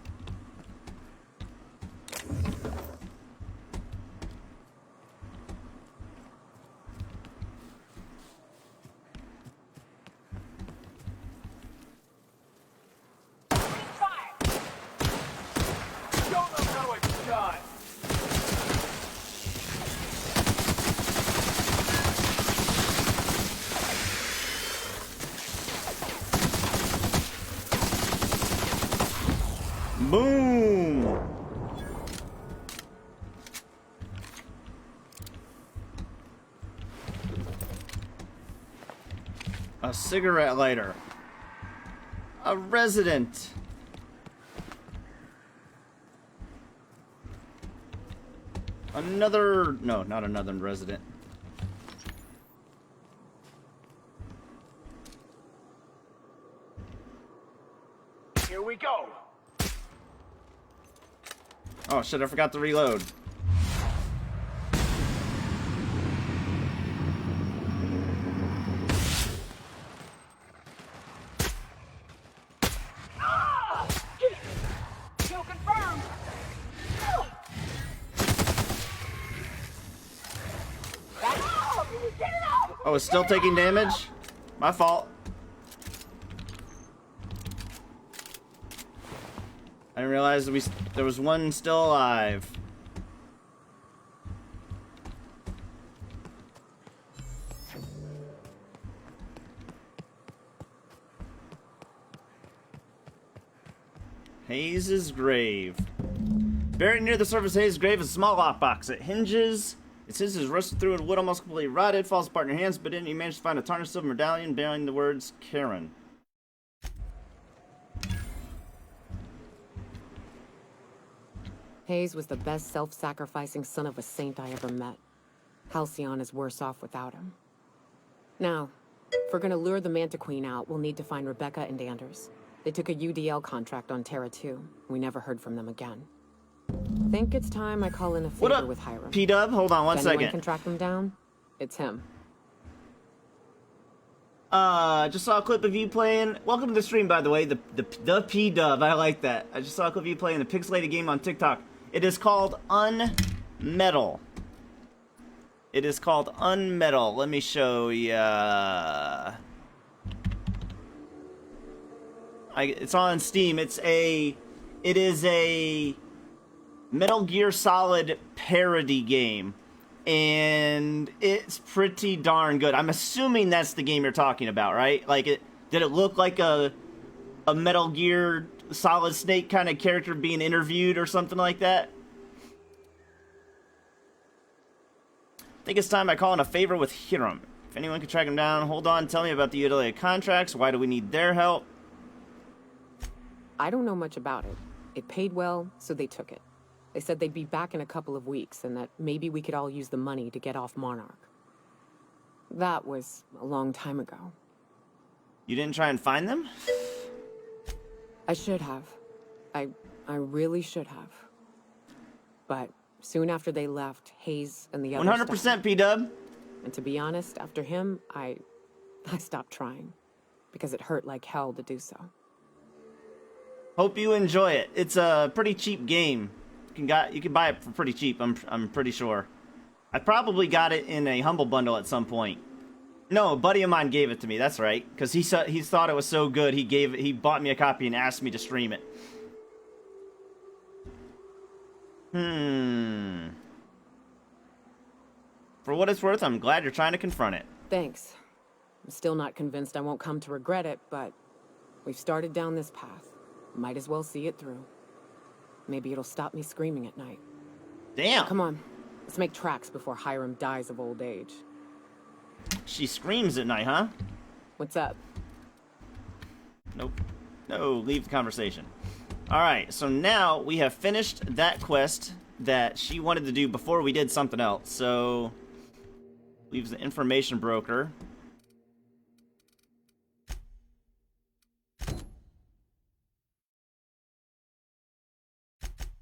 Speaker 1: Boom! A cigarette lighter. A resident. Another... No, not another resident.
Speaker 20: Here we go.
Speaker 1: Oh shit, I forgot to reload.
Speaker 3: Kill confirmed!
Speaker 1: Oh, it's still taking damage? My fault. I didn't realize there was one still alive. Hayes' grave. Buried near the surface of Hayes' grave is a small lockbox. It hinges. Its hinges rusted through and wood almost completely rotted. Falls apart in your hands, but then you manage to find a tarnished silver medallion bearing the words Karen.
Speaker 3: Hayes was the best self-sacrificing son of a saint I ever met. Halcyon is worse off without him. Now, if we're gonna lure the Manta Queen out, we'll need to find Rebecca and Anders. They took a UDL contract on Terra 2. We never heard from them again. Think it's time I call in a favor with Hiram.
Speaker 1: P-Dub? Hold on one
Speaker 3: if
Speaker 1: second.
Speaker 3: anyone can track them down, it's him.
Speaker 1: Just saw a clip of you playing. Welcome to the stream, by the way. The P-Dub. I like that. I just saw a clip of you playing the pixelated game on TikTok. It is called Unmetal. It is called Unmetal. Let me show ya. It's on Steam. It is a Metal Gear Solid parody game. And it's pretty darn good. I'm assuming that's the game you're talking about, right? Like, did it look like a Metal Gear Solid Snake kind of character being interviewed or something like that? I think it's time I call in a favor with Hiram. If anyone can track him down, hold on, tell me about the utility contracts. Why do we need their help?
Speaker 3: I don't know much about it. It paid well, so they took it. They said they'd be back in a couple of weeks and that maybe we could all use the money to get off Monarch. That was a long time ago.
Speaker 1: You didn't try and find them?
Speaker 3: I should have. I really should have. But soon after they left, Hayes and the others
Speaker 1: 100% P-Dub.
Speaker 3: And to be honest, after him, I stopped trying. Because it hurt like hell to do so.
Speaker 1: Hope you enjoy it. It's a pretty cheap game. You can buy it for pretty cheap, I'm pretty sure. I probably got it in a Humble Bundle at some point. No, a buddy of mine gave it to me, that's right. Because he thought it was so good, he bought me a copy and asked me to stream it. For what it's worth, I'm glad you're trying to confront it.
Speaker 3: Thanks. I'm still not convinced I won't come to regret it, but we've started down this path. Might as well see it through. Maybe it'll stop me screaming at night.
Speaker 1: Damn!
Speaker 3: Come on, let's make tracks before Hiram dies of old age.
Speaker 1: She screams at night, huh?
Speaker 3: What's up?
Speaker 1: Nope. No, leave the conversation. Alright, so now we have finished that quest that she wanted to do before we did something else. So, leaves the information broker.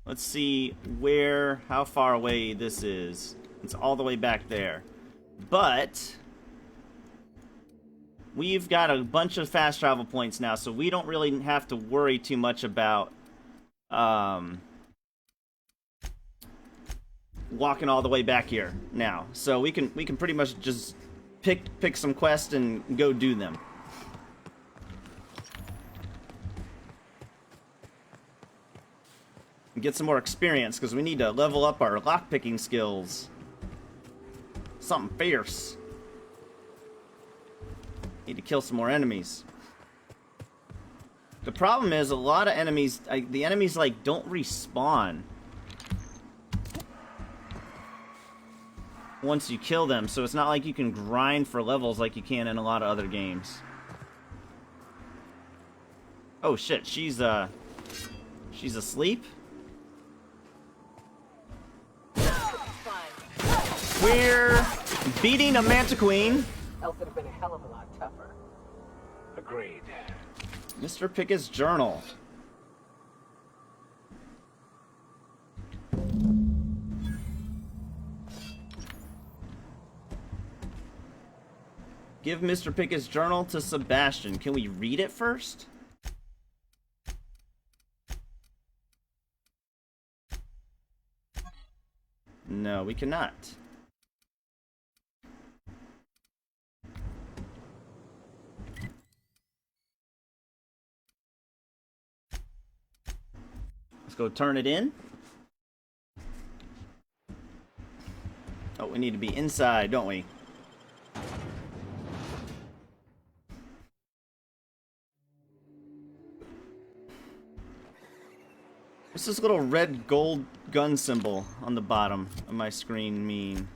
Speaker 1: Let's see how far away this is. It's all the way back there. But we've got a bunch of fast travel points now, so we don't really have to worry too much about walking all the way back here now. So we can pretty much just pick some quests and go do them. And get some more experience, because we need to level up our lockpicking skills. Something fierce. Need to kill some more enemies. The problem is a lot of enemies, the enemies like don't respawn once you kill them, so it's not like you can grind for levels like you can in a lot of other games. Oh shit, she's asleep? We're beating a Mantiqueen.
Speaker 3: Else it'd have been a hell of a lot tougher.
Speaker 20: Agreed.
Speaker 1: Mr. Pickett's journal. Give Mr. Pickett's journal to Sebastian. Can we read it first? No, we cannot. Let's go turn it in. Oh, we need to be inside, don't we? What's this little red gold gun symbol on the bottom of my screen mean?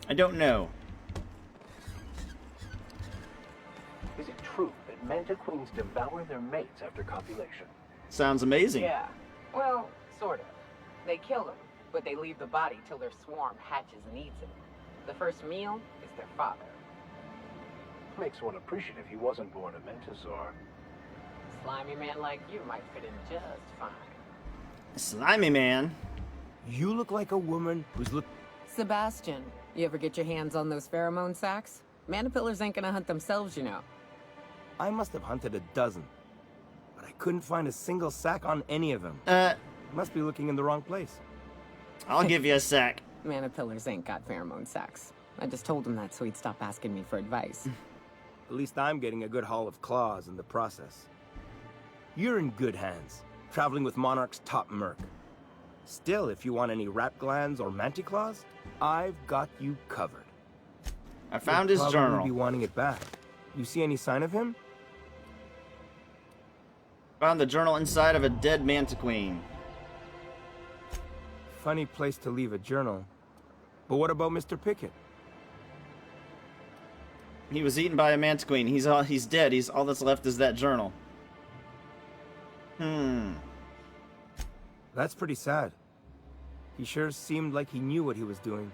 Speaker 1: I don't know.
Speaker 20: Is it true that Mantiqueens devour their mates after copulation?
Speaker 1: Sounds amazing.
Speaker 3: Yeah. Well, sort of. They kill them, but they leave the body till their swarm hatches and eats it. The first meal is their father.
Speaker 20: Makes one appreciative he wasn't born a Mentosaur.
Speaker 3: A slimy man like you might fit in just fine.
Speaker 1: Slimy man?
Speaker 10: You look like a woman who's
Speaker 3: Sebastian, you ever get your hands on those pheromone sacs? Manipillars ain't gonna hunt themselves, you know.
Speaker 10: I must have hunted a dozen, but I couldn't find a single sack on any of them. Must be looking in the wrong place.
Speaker 1: I'll give you a sack.
Speaker 3: Manipillars ain't got pheromone sacs. I just told him that so he'd stop asking me for advice.
Speaker 10: At least I'm getting a good haul of claws in the process. You're in good hands, traveling with Monarch's top merc. Still, if you want any rat glands or manticlaws, I've got you covered.
Speaker 1: I found his journal.
Speaker 10: You'll be wanting it back. You see any sign of him?
Speaker 1: Found the journal inside of a dead Mantiqueen.
Speaker 10: Funny place to leave a journal. But what about Mr. Pickett?
Speaker 1: He was eaten by a Mantiqueen. He's dead. All that's left is that journal.
Speaker 10: That's pretty sad. He sure seemed like he knew what he was doing.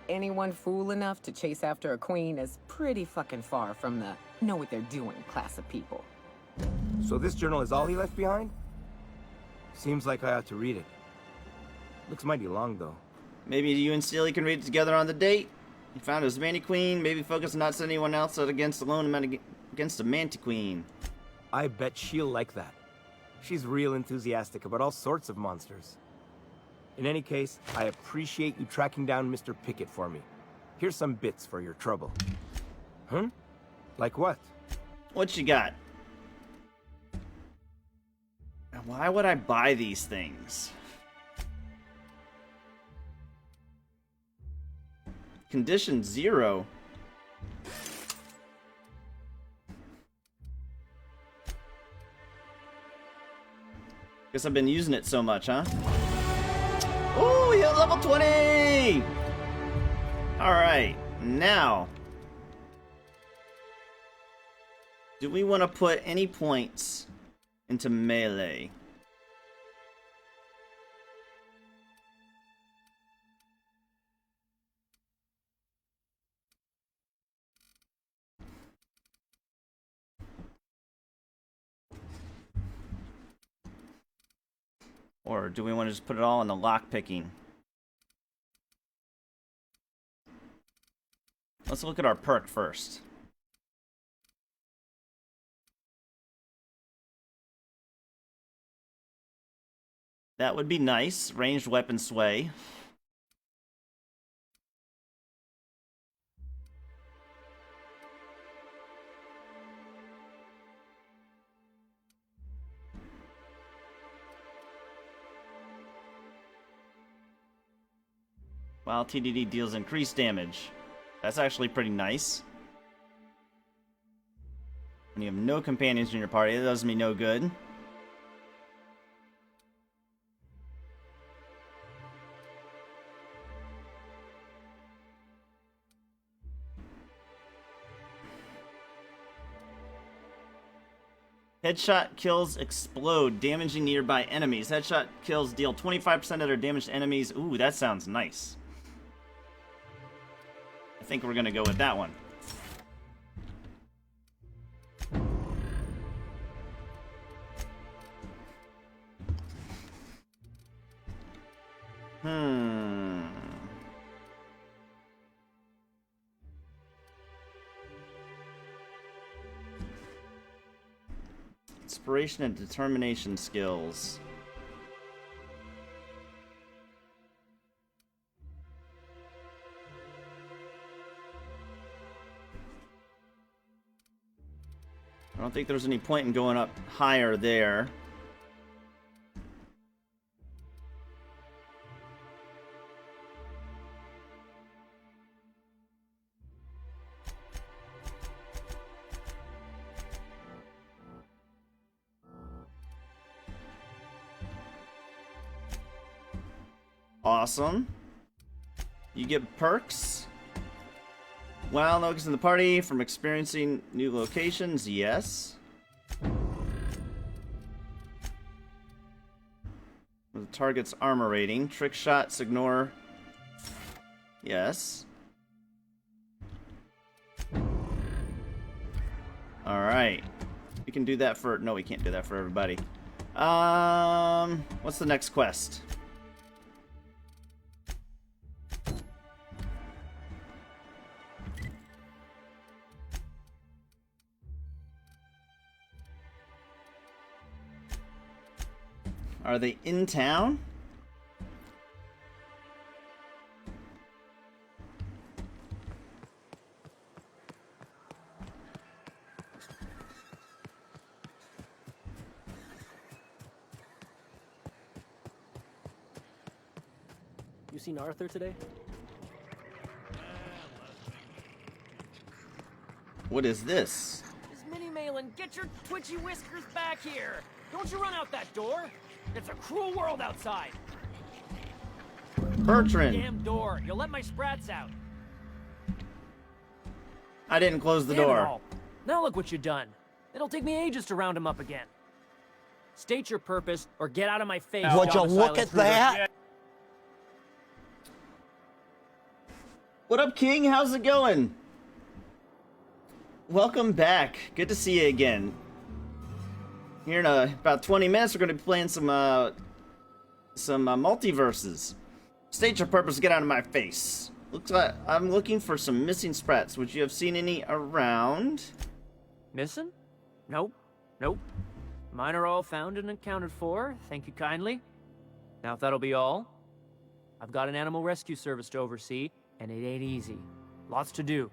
Speaker 3: Anyone fool enough to chase after a queen is pretty fucking far from the know what they're doing class of people.
Speaker 10: So this journal is all he left behind? Seems like I ought to read it. Looks mighty long, though.
Speaker 1: Maybe you and Steely can read it together on the date. He found his Mantiqueen. Maybe focus on not sending anyone else out against a Mantiqueen.
Speaker 10: I bet she'll like that. She's real enthusiastic about all sorts of monsters. In any case, I appreciate you tracking down Mr. Pickett for me. Here's some bits for your trouble. Like what?
Speaker 1: What you got? Why would I buy these things? Condition 0. Guess I've been using it so much, huh? Ooh, hit level 20! Alright, now. Do we want to put any points into melee? Or do we want to just put it all in the lock picking? Let's look at our perk first. That would be nice. Ranged weapon sway. While TDD deals increased damage. That's actually pretty nice. And you have no companions in your party. That does me no good. Headshot kills explode, damaging nearby enemies. Headshot kills deal 25% of their damage to enemies. Ooh, that sounds nice. I think we're gonna go with that one. Inspiration and determination skills. I don't think there's any point in going up higher there. Awesome. You get perks. While focused in the party from experiencing new locations, yes. The target's armor rating. Trick shots, ignore. Yes. Alright. We can do that for... No, we can't do that for everybody. What's the next quest? Are they in town?
Speaker 8: You seen Arthur today?
Speaker 1: What is this?
Speaker 8: Miss Minnie Malin, get your twitchy whiskers back here! Don't you run out that door! It's a cruel world outside!
Speaker 1: Bertrand!
Speaker 8: Damn door! You'll let my sprats out!
Speaker 1: I didn't close the
Speaker 8: Damn it
Speaker 1: door.
Speaker 8: all. Now look what you've done. It'll take me ages to round him up again. State your purpose, or get out of my face.
Speaker 21: Would you look at that?
Speaker 1: What up, King? How's it going? Welcome back. Good to see you again. Here in about 20 minutes, we're going to be playing some multiverses. State your purpose, get out of my face. Looks like I'm looking for some missing sprats. Would you have seen any around?
Speaker 8: Missing? Nope. Nope. Mine are all found and accounted for. Thank you kindly. Now, if that'll be all, I've got an animal rescue service to oversee, and it ain't easy. Lots to do.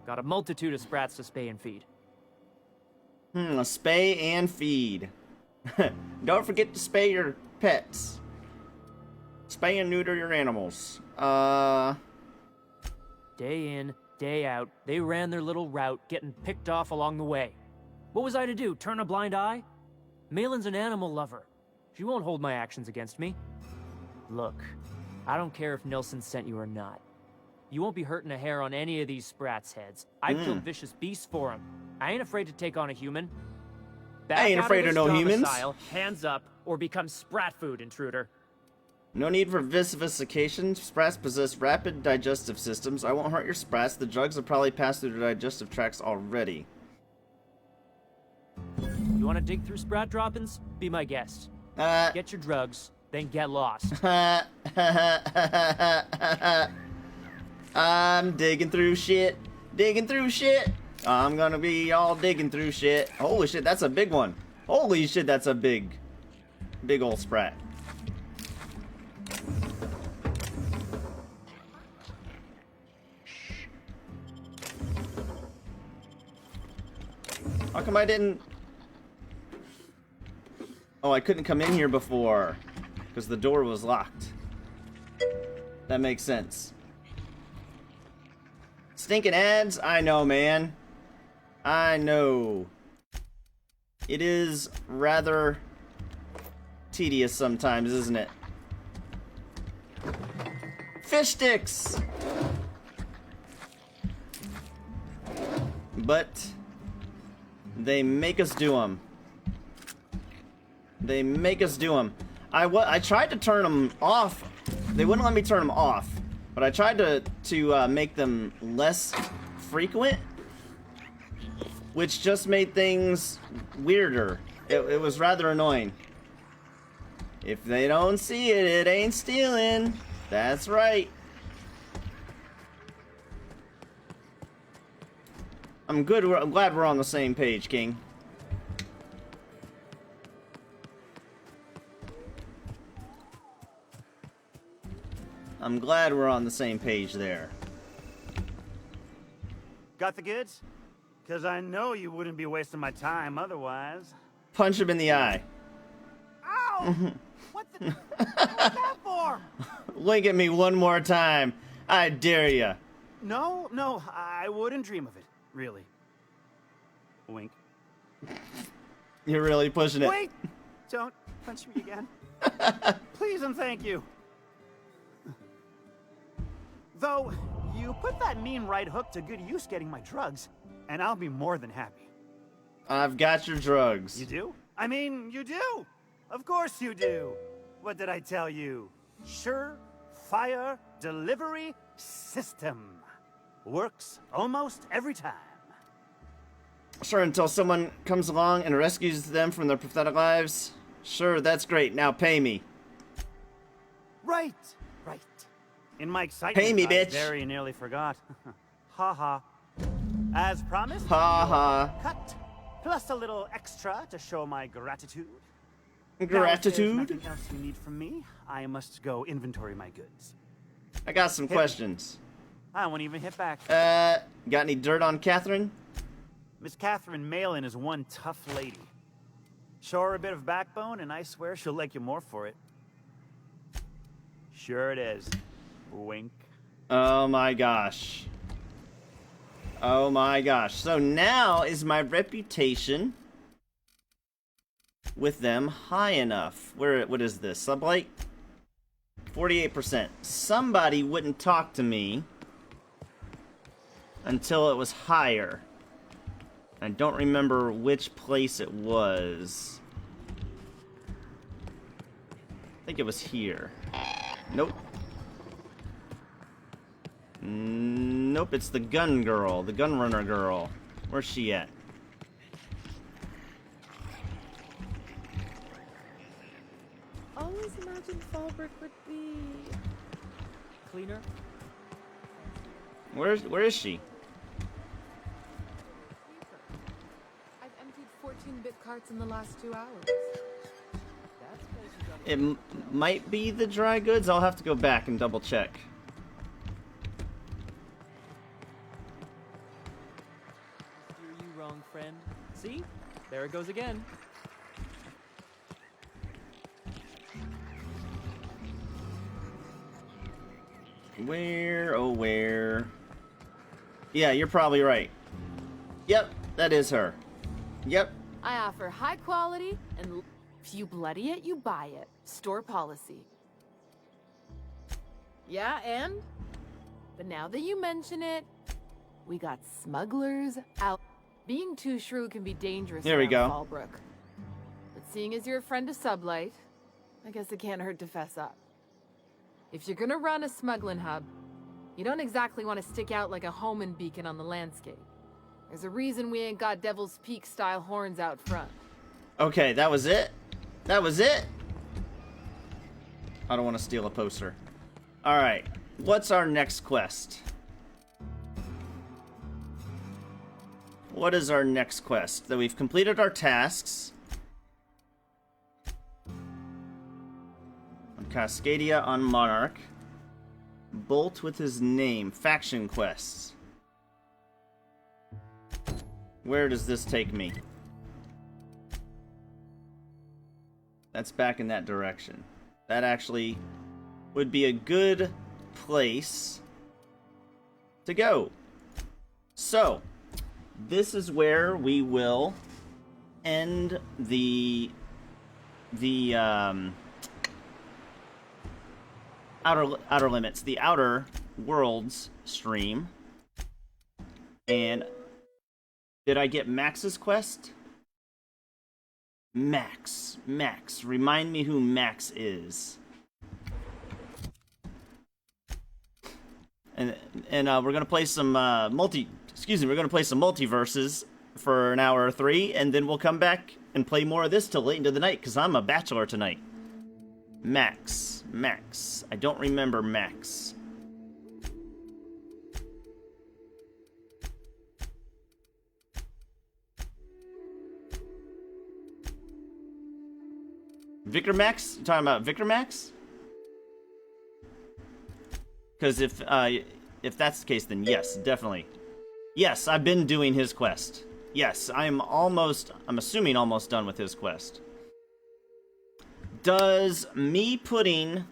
Speaker 8: Got a multitude of sprats to spay and feed.
Speaker 1: A spay and feed. Don't forget to spay your pets. Spay and neuter your animals.
Speaker 8: Day in, day out, they ran their little route, getting picked off along the way. What was I to do, turn a blind eye? Malin's an animal lover. She won't hold my actions against me. Look, I don't care if Nilsson sent you or not. You won't be hurting a hair on any of these sprats' heads. I've killed vicious beasts for them. I ain't afraid to take on a human. Back
Speaker 1: I ain't afraid of no humans.
Speaker 8: Hands up, or become sprat food, intruder.
Speaker 1: No need for vivification. Sprats possess rapid digestive systems. I won't hurt your sprats. The drugs have probably passed through their digestive tracts already.
Speaker 8: You want to dig through sprat droppings? Be my guest. Get your drugs, then get lost.
Speaker 1: I'm digging through shit. Digging through shit. I'm gonna be all digging through shit. Holy shit, that's a big one. Holy shit, that's a big old sprat. How come I didn't... Oh, I couldn't come in here before because the door was locked. That makes sense. Stinking ads? I know, man. I know. It is rather tedious sometimes, isn't it? Fish sticks! But they make us do them. They make us do them. I tried to turn them off. They wouldn't let me turn them off. But I tried to make them less frequent, which just made things weirder. It was rather annoying. If they don't see it, it ain't stealing. That's right. I'm glad we're on the same page, King. I'm glad we're on the same page there.
Speaker 6: Got the goods? Because I know you wouldn't be wasting my time otherwise.
Speaker 1: Punch him in the eye.
Speaker 6: Ow! What the... What's that for?
Speaker 1: Wink at me one more time. I dare ya.
Speaker 6: No, I wouldn't dream of it. Really. Wink.
Speaker 1: You're really pushing it.
Speaker 6: Wait! Don't punch me again. Please and thank you. Though, you put that mean right hook to good use getting my drugs, and I'll be more than happy.
Speaker 1: I've got your drugs.
Speaker 6: You do? I mean, you do! Of course you do! What did I tell you? Sure-fire delivery system. Works almost every time.
Speaker 1: Sure, until someone comes along and rescues them from their pathetic lives. Sure, that's great. Now pay me.
Speaker 6: Right. In my excitement,
Speaker 1: pay me, bitch.
Speaker 6: I very nearly forgot. Ha ha. As promised,
Speaker 1: ha ha.
Speaker 6: Cut, plus a little extra to show my gratitude.
Speaker 1: Gratitude?
Speaker 6: Now, if there's nothing else you need from me, I must go inventory my goods.
Speaker 1: I got some questions.
Speaker 6: I won't even hit back.
Speaker 1: Got any dirt on Catherine?
Speaker 6: Miss Catherine Malin is one tough lady. Show her a bit of backbone, and I swear she'll like you more for it. Sure it is. Wink.
Speaker 1: Oh my gosh. Oh my gosh. So now is my reputation with them high enough? What is this? Sublight? 48%. Somebody wouldn't talk to me until it was higher. I don't remember which place it was. I think it was here. Nope. Nope, it's the gun girl, the gun runner girl. Where's she at?
Speaker 9: Always imagined Fallbrook would be...
Speaker 8: cleaner?
Speaker 1: Where is she?
Speaker 9: I've emptied 14-bit carts in the last 2 hours.
Speaker 1: It might be the dry goods. I'll have to go back and double check.
Speaker 8: Steer you wrong, friend. See? There it goes again.
Speaker 1: Where, oh where? Yeah, you're probably right. Yep, that is her. Yep.
Speaker 9: I offer high quality, and if you bloody it, you buy it. Store policy. Yeah, and? But now that you mention it, we got smugglers out. Being too shrewd can be dangerous
Speaker 1: There we
Speaker 9: around
Speaker 1: go.
Speaker 9: Fallbrook. But seeing as you're a friend of Sublight, I guess it can't hurt to fess up. If you're gonna run a smuggling hub, you don't exactly want to stick out like a homing beacon on the landscape. There's a reason we ain't got Devil's Peak-style horns out front.
Speaker 1: Okay, that was it? That was it? I don't want to steal a poster. Alright, what's our next quest? What is our next quest? That we've completed our tasks. On Cascadia on Monarch. Bolt with his name. Faction quests. Where does this take me? That's back in that direction. That actually would be a good place to go. So, this is where we will end the Outer Limits, the Outer Worlds stream. And did I get Max's quest? Max. Remind me who Max is. And we're gonna play some we're gonna play some multiverses for an hour or 3, and then we'll come back and play more of this till late into the night, because I'm a bachelor tonight. Max. I don't remember Max. Vicar Max? You talking about Vicar Max? Because if that's the case, then yes, definitely. Yes, I've been doing his quest. Yes, I'm assuming almost done with his quest. Does me putting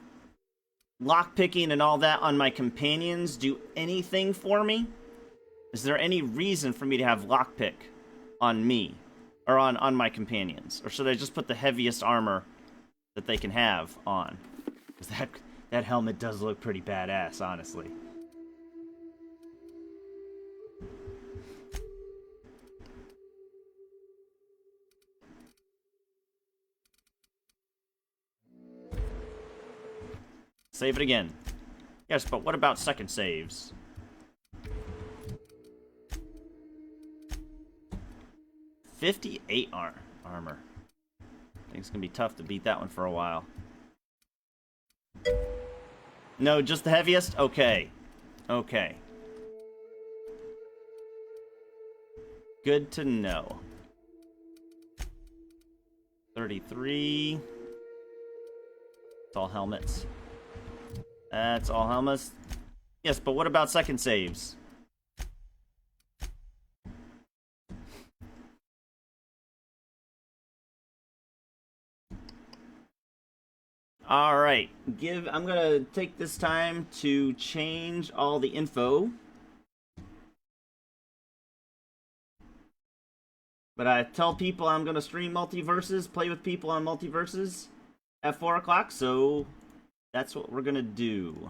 Speaker 1: lockpicking and all that on my companions do anything for me? Is there any reason for me to have lockpick on me? Or on my companions? Or should I just put the heaviest armor that they can have on? Because that helmet does look pretty badass, honestly. Save it again. Yes, but what about second saves? $58 armor. I think it's gonna be tough to beat that one for a while. No, just the heaviest? Okay. Good to know. 33. It's all helmets. That's all helmets. Yes, but what about second saves? Alright, I'm gonna take this time to change all the info. But I tell people I'm gonna stream multiverses, play with people on multiverses at 4 o'clock, so that's what we're gonna do.